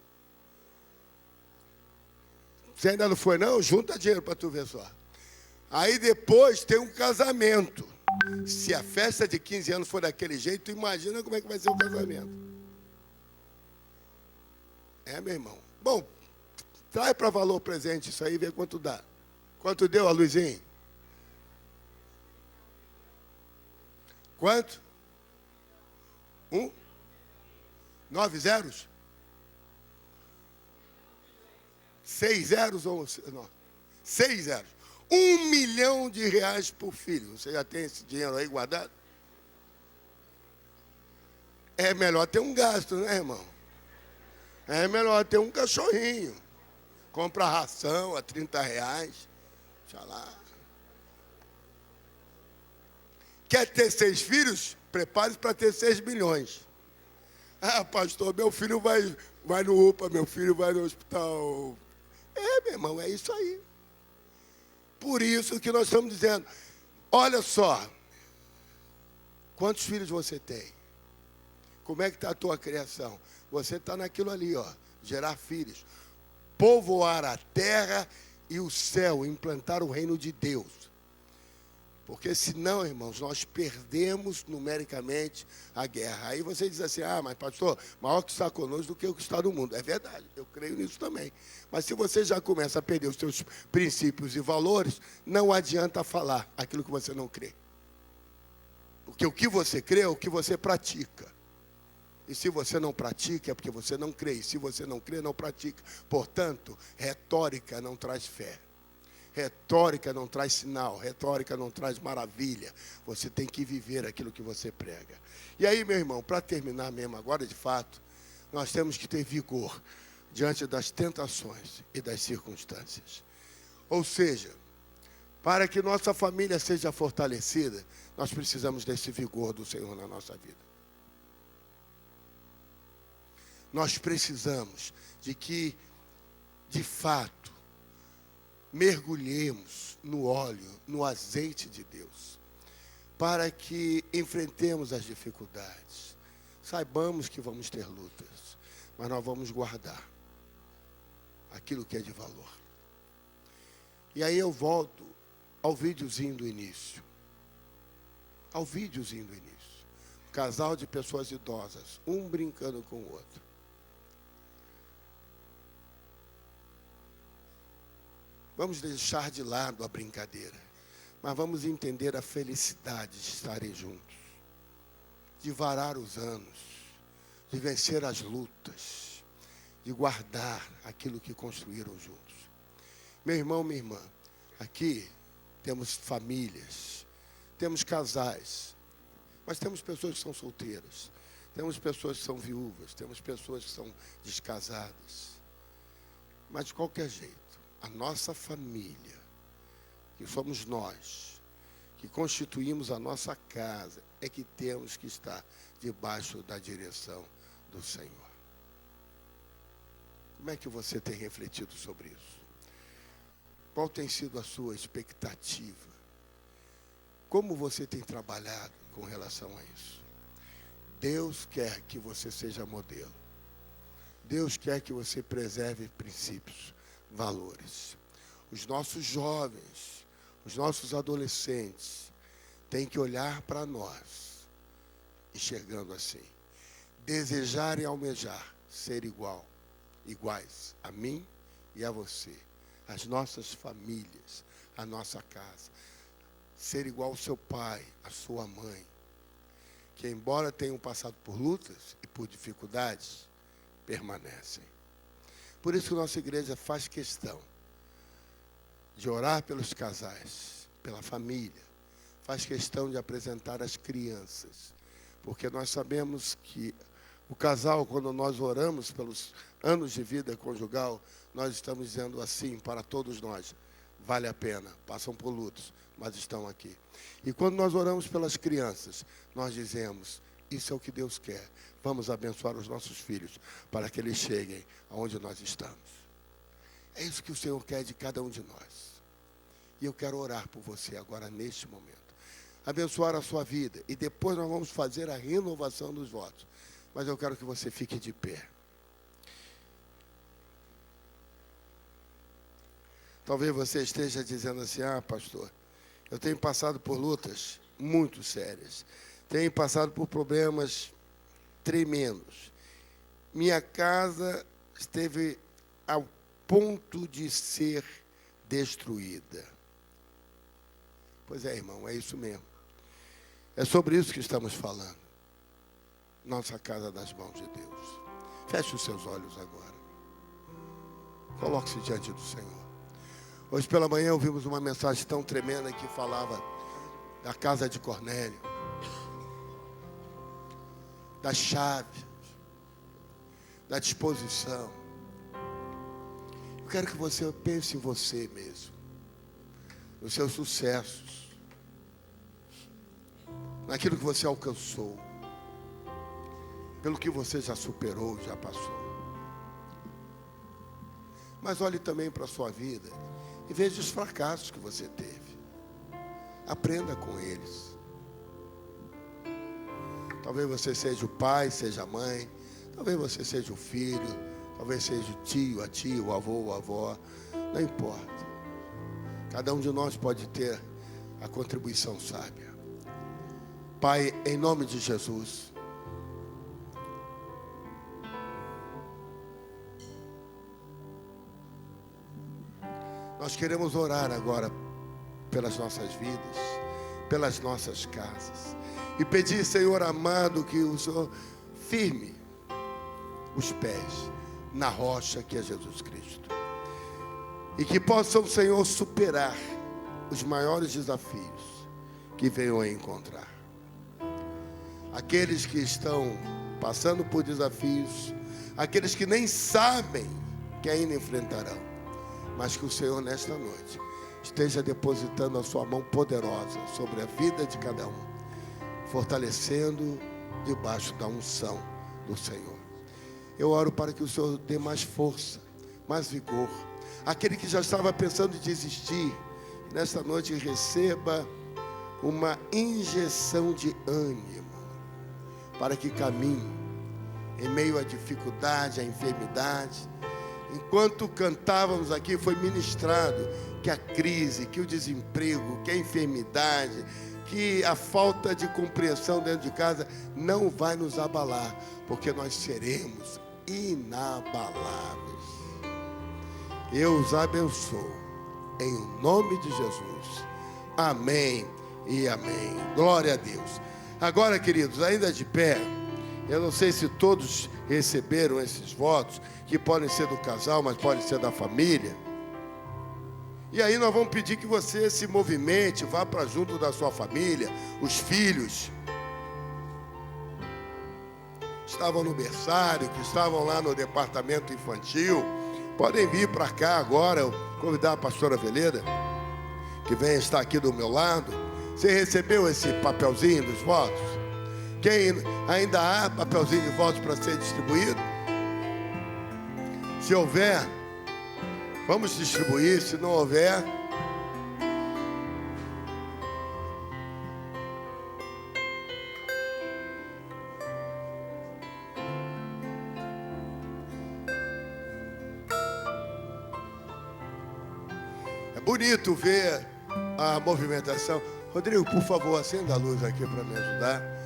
Você ainda não foi não? Junta dinheiro para tu ver só. Aí depois tem um casamento. Se a festa de 15 anos for daquele jeito, tu imagina como é que vai ser o casamento. Meu irmão. Bom, traz para valor presente isso aí e vê quanto dá. Quanto deu a Luizinho? Quanto? 9 zeros? 6 zeros ou não? 6 zeros. R$1 milhão por filho. Você já tem esse dinheiro aí guardado? É melhor ter um gasto, né, irmão? É melhor ter um cachorrinho. Compra ração a R$30. Xalá. Quer ter 6 filhos? Prepare-se para ter 6 milhões. Ah, pastor, meu filho vai no UPA, meu filho vai no hospital. Meu irmão, é isso aí. Por isso que nós estamos dizendo, olha só, quantos filhos você tem? Como é que está a tua criação? Você está naquilo ali, ó, gerar filhos. Povoar a terra e o céu, implantar o reino de Deus. Porque senão, irmãos, nós perdemos numericamente a guerra. Aí você diz assim, mas pastor, maior que está conosco do que o que está no mundo. É verdade, eu creio nisso também. Mas se você já começa a perder os seus princípios e valores, não adianta falar aquilo que você não crê. Porque o que você crê é o que você pratica. E se você não pratica, é porque você não crê. E se você não crê, não pratica. Portanto, retórica não traz fé. Retórica não traz sinal, retórica não traz maravilha. Você tem que viver aquilo que você prega. E aí, meu irmão, para terminar mesmo agora, de fato, nós temos que ter vigor diante das tentações e das circunstâncias. Ou seja, para que nossa família seja fortalecida, nós precisamos desse vigor do Senhor na nossa vida. Nós precisamos de que, de fato, mergulhemos no óleo, no azeite de Deus, para que enfrentemos as dificuldades. Saibamos que vamos ter lutas, mas nós vamos guardar aquilo que é de valor. E aí eu volto ao videozinho do início. Ao videozinho do início. Um casal de pessoas idosas, um brincando com o outro. Vamos deixar de lado a brincadeira, mas vamos entender a felicidade de estarem juntos, de varar os anos, de vencer as lutas, de guardar aquilo que construíram juntos. Meu irmão, minha irmã, aqui temos famílias, temos casais, mas temos pessoas que são solteiras, temos pessoas que são viúvas, temos pessoas que são descasadas. Mas de qualquer jeito, a nossa família, que somos nós, que constituímos a nossa casa, é que temos que estar debaixo da direção do Senhor. Como é que você tem refletido sobre isso? Qual tem sido a sua expectativa? Como você tem trabalhado com relação a isso? Deus quer que você seja modelo. Deus quer que você preserve princípios, valores. Os nossos jovens, os nossos adolescentes têm que olhar para nós, enxergando assim, desejar e almejar ser iguais a mim e a você, as nossas famílias, a nossa casa, ser igual ao seu pai, a sua mãe, que embora tenham passado por lutas e por dificuldades, permanecem. Por isso que a nossa igreja faz questão de orar pelos casais, pela família, faz questão de apresentar as crianças, porque nós sabemos que o casal, quando nós oramos pelos anos de vida conjugal, nós estamos dizendo assim para todos nós: vale a pena, passam por lutos, mas estão aqui. E quando nós oramos pelas crianças, nós dizemos, isso é o que Deus quer. Vamos abençoar os nossos filhos, para que eles cheguem aonde nós estamos. É isso que o Senhor quer de cada um de nós. E eu quero orar por você agora, neste momento. Abençoar a sua vida. E depois nós vamos fazer a renovação dos votos. Mas eu quero que você fique de pé. Talvez você esteja dizendo assim, pastor, eu tenho passado por lutas muito sérias. Tenho passado por problemas tremendos. Minha casa esteve ao ponto de ser destruída. Pois é, irmão, é isso mesmo. É sobre isso que estamos falando. Nossa casa nas mãos de Deus. Feche os seus olhos agora. Coloque-se diante do Senhor. Hoje pela manhã ouvimos uma mensagem tão tremenda que falava da casa de Cornélio, da chave, da disposição. Eu quero que você pense em você mesmo, nos seus sucessos, naquilo que você alcançou, pelo que você já superou, já passou. Mas olhe também para a sua vida e veja os fracassos que você teve. Aprenda com eles. Talvez você seja o pai, seja a mãe, talvez você seja o filho, talvez seja o tio, a tia, o avô, a avó, não importa. Cada um de nós pode ter a contribuição sábia. Pai, em nome de Jesus, nós queremos orar agora pelas nossas vidas, pelas nossas casas. E pedir, Senhor amado, que o Senhor firme os pés na rocha que é Jesus Cristo. E que possam, Senhor, superar os maiores desafios que venham a encontrar. Aqueles que estão passando por desafios, aqueles que nem sabem que ainda enfrentarão. Mas que o Senhor, nesta noite, esteja depositando a sua mão poderosa sobre a vida de cada um, fortalecendo debaixo da unção do Senhor. Eu oro para que o Senhor dê mais força, mais vigor. Aquele que já estava pensando em desistir, nesta noite receba uma injeção de ânimo, para que caminhe em meio à dificuldade, à enfermidade. Enquanto cantávamos aqui, foi ministrado que a crise, que o desemprego, que a enfermidade, que a falta de compreensão dentro de casa não vai nos abalar, porque nós seremos inabaláveis. Eu os abençoo, em nome de Jesus. Amém e amém. Glória a Deus. Agora, queridos, ainda de pé, eu não sei se todos receberam esses votos, que podem ser do casal, mas podem ser da família. E aí nós vamos pedir que você se movimente, vá para junto da sua família, os filhos estavam no berçário, que estavam lá no departamento infantil, podem vir para cá agora. Eu convidar a pastora Veleda, que vem estar aqui do meu lado. Você recebeu esse papelzinho dos votos? Quem ainda há papelzinho de votos para ser distribuído? Se houver, vamos distribuir. Se não houver, é bonito ver a movimentação. Rodrigo, por favor, acenda a luz aqui para me ajudar.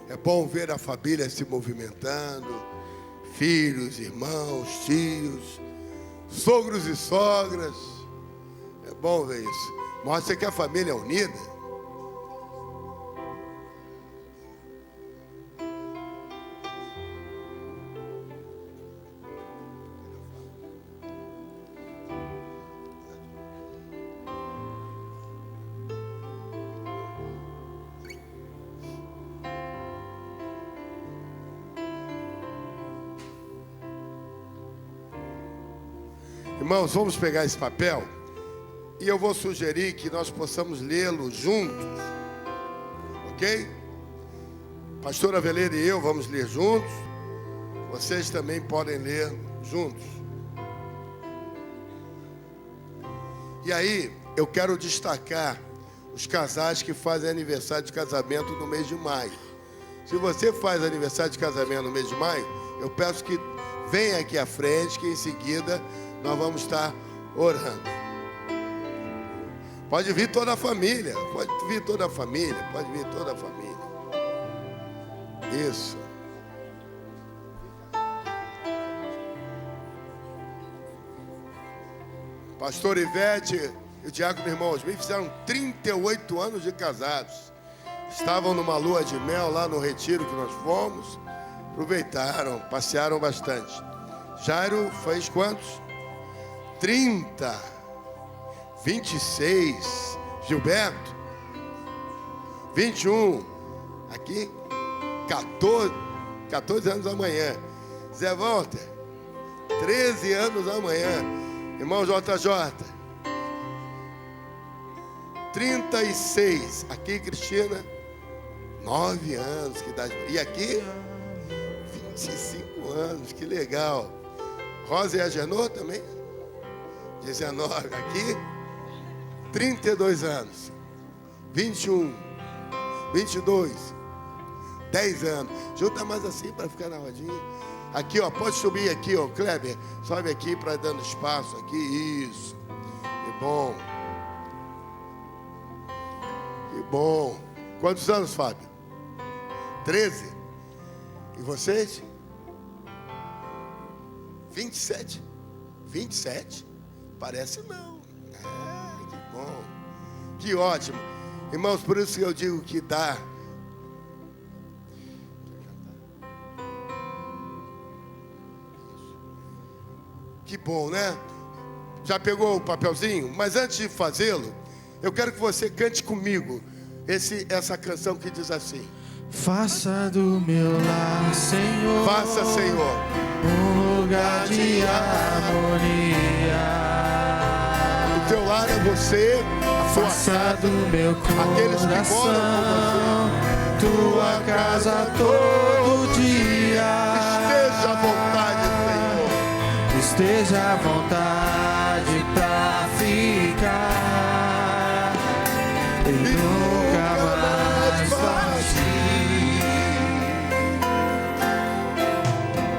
É bom ver a família se movimentando, filhos, irmãos, tios, sogros e sogras. É bom ver isso. Mostra que a família é unida. Irmãos, vamos pegar esse papel e eu vou sugerir que nós possamos lê-lo juntos, ok? Pastor Aveleira e eu vamos ler juntos. Vocês também podem ler juntos. E aí, eu quero destacar os casais que fazem aniversário de casamento no mês de maio. Se você faz aniversário de casamento no mês de maio, eu peço que venha aqui à frente, que em seguida nós vamos estar orando. Pode vir toda a família, pode vir toda a família, pode vir toda a família. Isso. Pastor Ivete e o diácono irmão Osmir fizeram 38 anos de casados. Estavam numa lua de mel lá no retiro que nós fomos. Aproveitaram, passearam bastante. Jairo fez quantos? 30. 26. Gilberto? 21. Aqui? 14 anos amanhã. Zé Walter? 13 anos amanhã. Irmão JJ? 36. Aqui, Cristina? 9 anos. Que idade. E aqui? 25 anos. Que legal. Rosa e Agenor também? 19. Aqui? 32 anos. 21. 22. 10 anos. Junta mais assim para ficar na rodinha. Aqui, ó. Pode subir aqui, ó. Kleber, sobe aqui para dando espaço aqui. Isso. Que bom. Que bom. Quantos anos, Fábio? 13. E vocês? 27. 27? Parece não. Que bom. Que ótimo. Irmãos, por isso que eu digo que dá. Que bom, né? Já pegou o papelzinho? Mas antes de fazê-lo, eu quero que você cante comigo essa canção que diz assim: faça do meu lar, Senhor, faça, Senhor, um lugar de harmonia. O teu lar é você, a tua faça casa, do meu aqueles que moram coração, com você, tua casa todo dia. Esteja à vontade, Senhor. Esteja à vontade pra ficar e nunca mais partir.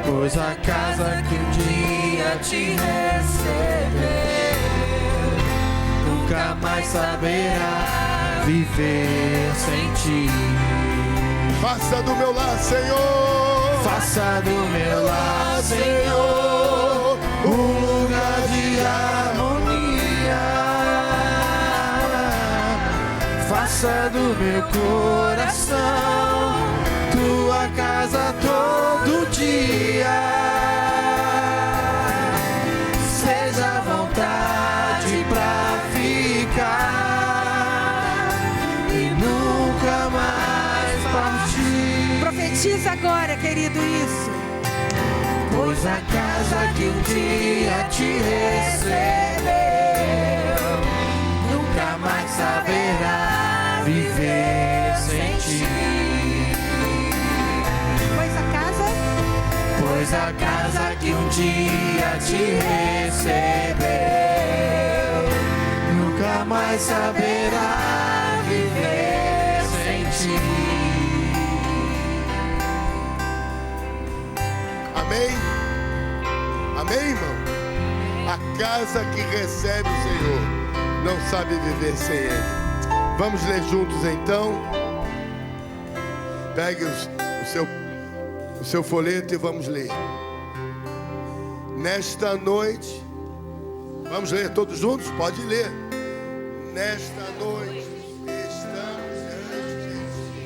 Pois a casa que um dia te recebeu nunca mais saberá viver sem ti. Faça do meu lar, Senhor. Faça do meu lar, Senhor, um lugar de harmonia. Faça do meu coração tua casa todo dia. Seja à vontade pra ficar e nunca mais partir. Profetiza agora, querido, isso. Pois a casa que um dia te recebeu nunca mais saberá viver sem ti. Pois a casa que um dia te recebeu nunca mais saberá viver sem ti. Amém? Amém, irmão? A casa que recebe o Senhor não sabe viver sem Ele. Vamos ler juntos então. Pegue o seu folheto e vamos ler. Nesta noite, vamos ler todos juntos? Pode ler. Nesta noite estamos diante de ti,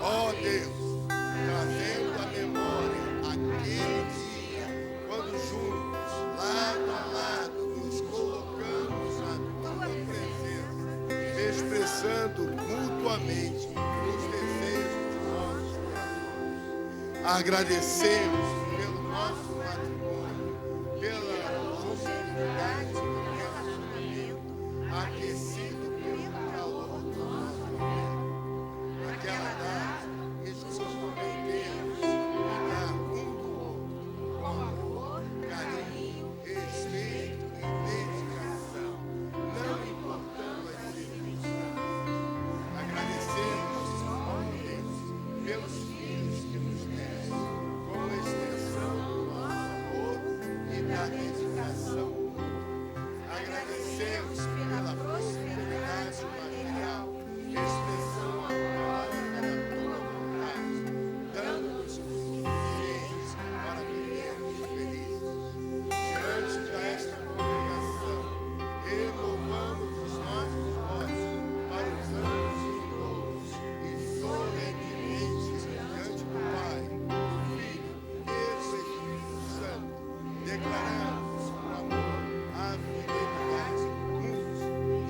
ó Deus, trazendo à memória aquele dia quando juntos, lado a lado, nos colocamos na tua presença, expressando mutuamente os desejos de nossos corações. Agradecemos pelo nosso matrimônio, pela oportunidade Agradecemos pela prosperidade material e expressão agora da tua vontade, dando-nos suficientes para vivermos felizes. Diante desta congregação, renovamos os nossos votos para os anos vindouros e solenemente diante do Pai, do Filho e do Espírito Santo, declaramos o amor, a fidelidade uns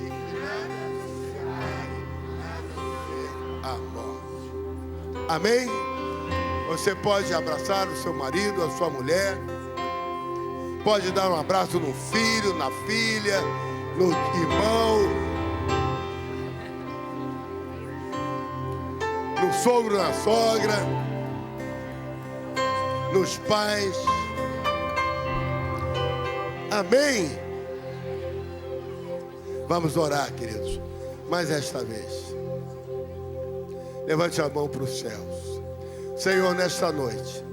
e que nada nos separe, nada ser a morte. Amém? Você pode abraçar o seu marido, a sua mulher, pode dar um abraço no filho, na filha, no irmão, no sogro, na sogra, nos pais. Amém? Vamos orar, queridos. Mas esta vez, levante a mão para os céus. Senhor, nesta noite,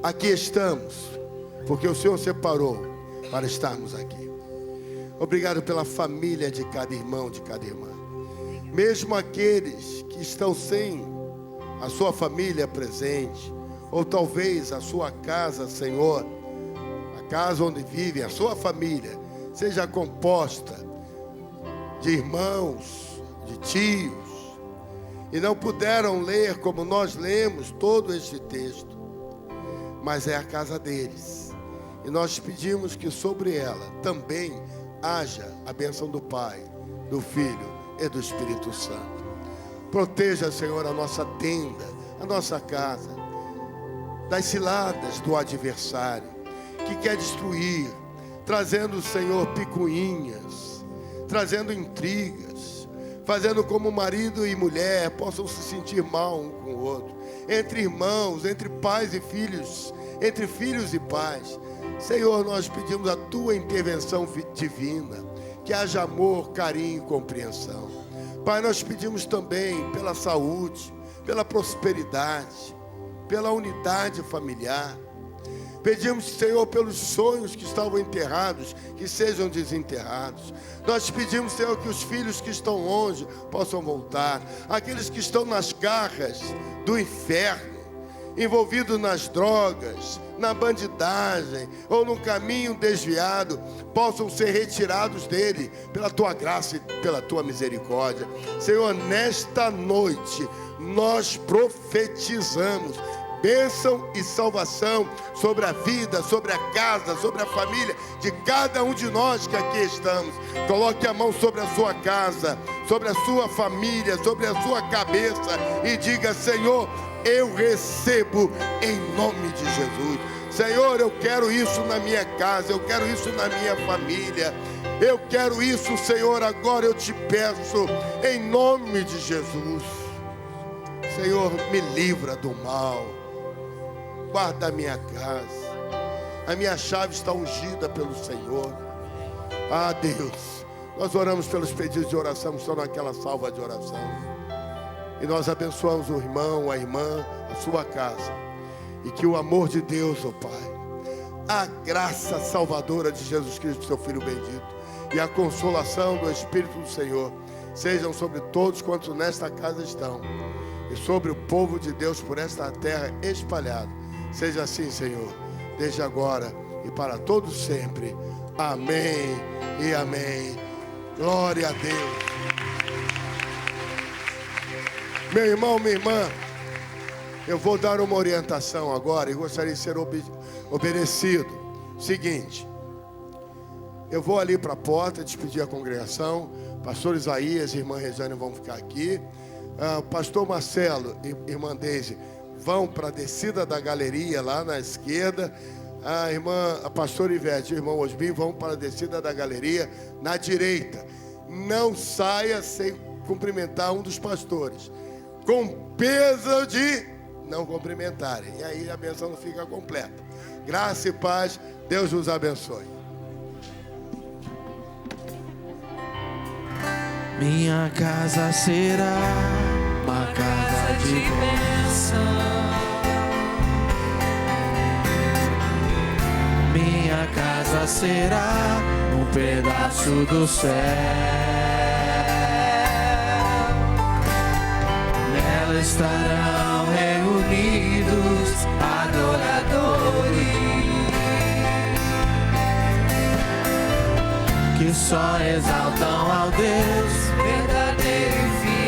aqui estamos, porque o Senhor separou para estarmos aqui. Obrigado pela família de cada irmão, de cada irmã. Mesmo aqueles que estão sem a sua família presente, ou talvez a sua casa, Senhor, a casa onde vivem, a sua família, seja composta de irmãos, de tios, e não puderam ler como nós lemos todo este texto, mas é a casa deles. E nós pedimos que sobre ela também haja a bênção do Pai, do Filho e do Espírito Santo. Proteja, Senhor, a nossa tenda, a nossa casa, das ciladas do adversário, que quer destruir, trazendo, Senhor, picuinhas, trazendo intrigas, fazendo como marido e mulher possam se sentir mal um com o outro, entre irmãos, entre pais e filhos, entre filhos e pais. Senhor, nós pedimos a tua intervenção divina, que haja amor, carinho e compreensão. Pai, nós pedimos também pela saúde, pela prosperidade, pela unidade familiar. Pedimos, Senhor, pelos sonhos que estavam enterrados, que sejam desenterrados. Nós pedimos, Senhor, que os filhos que estão longe possam voltar. Aqueles que estão nas garras do inferno, envolvidos nas drogas, na bandidagem ou num caminho desviado, possam ser retirados dele pela tua graça e pela tua misericórdia. Senhor, nesta noite nós profetizamos bênção e salvação sobre a vida, sobre a casa, sobre a família de cada um de nós que aqui estamos. Coloque a mão sobre a sua casa, sobre a sua família, sobre a sua cabeça e diga: Senhor, eu recebo em nome de Jesus. Senhor, eu quero isso na minha casa, eu quero isso na minha família, eu quero isso, Senhor, agora eu te peço em nome de Jesus. Senhor, me livra do mal, guarda a minha casa, a minha chave está ungida pelo Senhor. Ah, Deus, nós oramos pelos pedidos de oração que estão naquela salva de oração, e nós abençoamos o irmão, a irmã, a sua casa, e que o amor de Deus, ó Pai, a graça salvadora de Jesus Cristo, seu Filho bendito, e a consolação do Espírito do Senhor sejam sobre todos quantos nesta casa estão, e sobre o povo de Deus por esta terra espalhado. Seja assim, Senhor, desde agora e para todos sempre. Amém e amém. Glória a Deus. Meu irmão, minha irmã, eu vou dar uma orientação agora e gostaria de ser obedecido. Seguinte, eu vou ali para a porta despedir a congregação. Pastor Isaías e irmã Rejane vão ficar aqui. Pastor Marcelo e irmã Deise vão para a descida da galeria lá na esquerda. A pastora Ivete e o irmão Osbim vão para a descida da galeria na direita. Não saia sem cumprimentar um dos pastores, com peso de não cumprimentarem. E aí a bênção não fica completa. Graça e paz, Deus nos abençoe. Minha casa será uma casa de bênção. Minha minha casa será um pedaço do céu. Nela estarão reunidos adoradores que só exaltam ao Deus verdadeiro e fiel.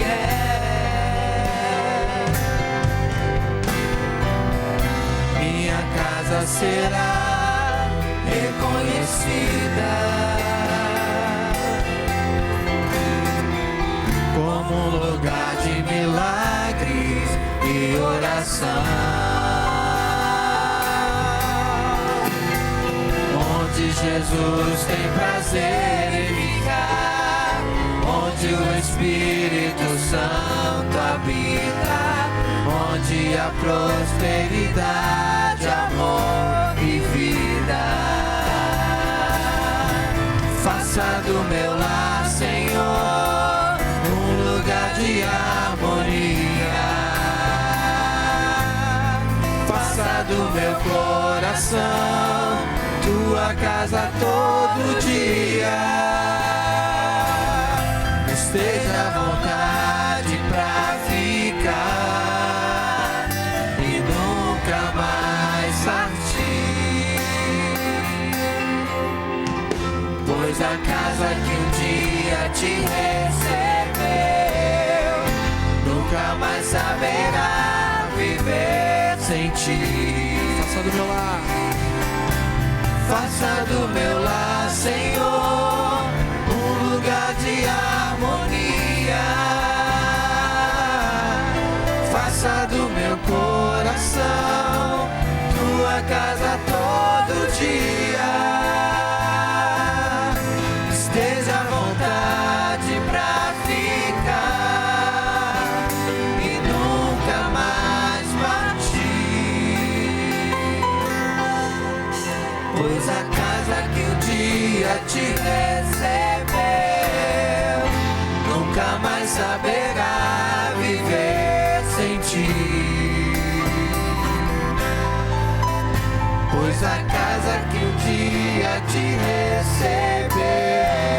Minha casa será reconhecida como um lugar de milagres e oração, onde Jesus tem prazer em ficar, onde o Espírito Santo habita, onde há prosperidade, amor e vida. Faça do meu lar, Senhor, um lugar de harmonia. Faça do meu coração tua casa todo dia. Esteja à vontade pra ficar e nunca mais partir, pois a casa que um dia te recebeu nunca mais saberá viver sem ti. Faça do meu lar, faça do meu lar, Senhor, um lugar de harmonia. Faça do meu coração tua casa todo dia. Esteja à vontade pra ficar e nunca mais partir, pois a casa que um dia te recebeu nunca mais saberá viver sem ti, pois a casa que um dia te recebeu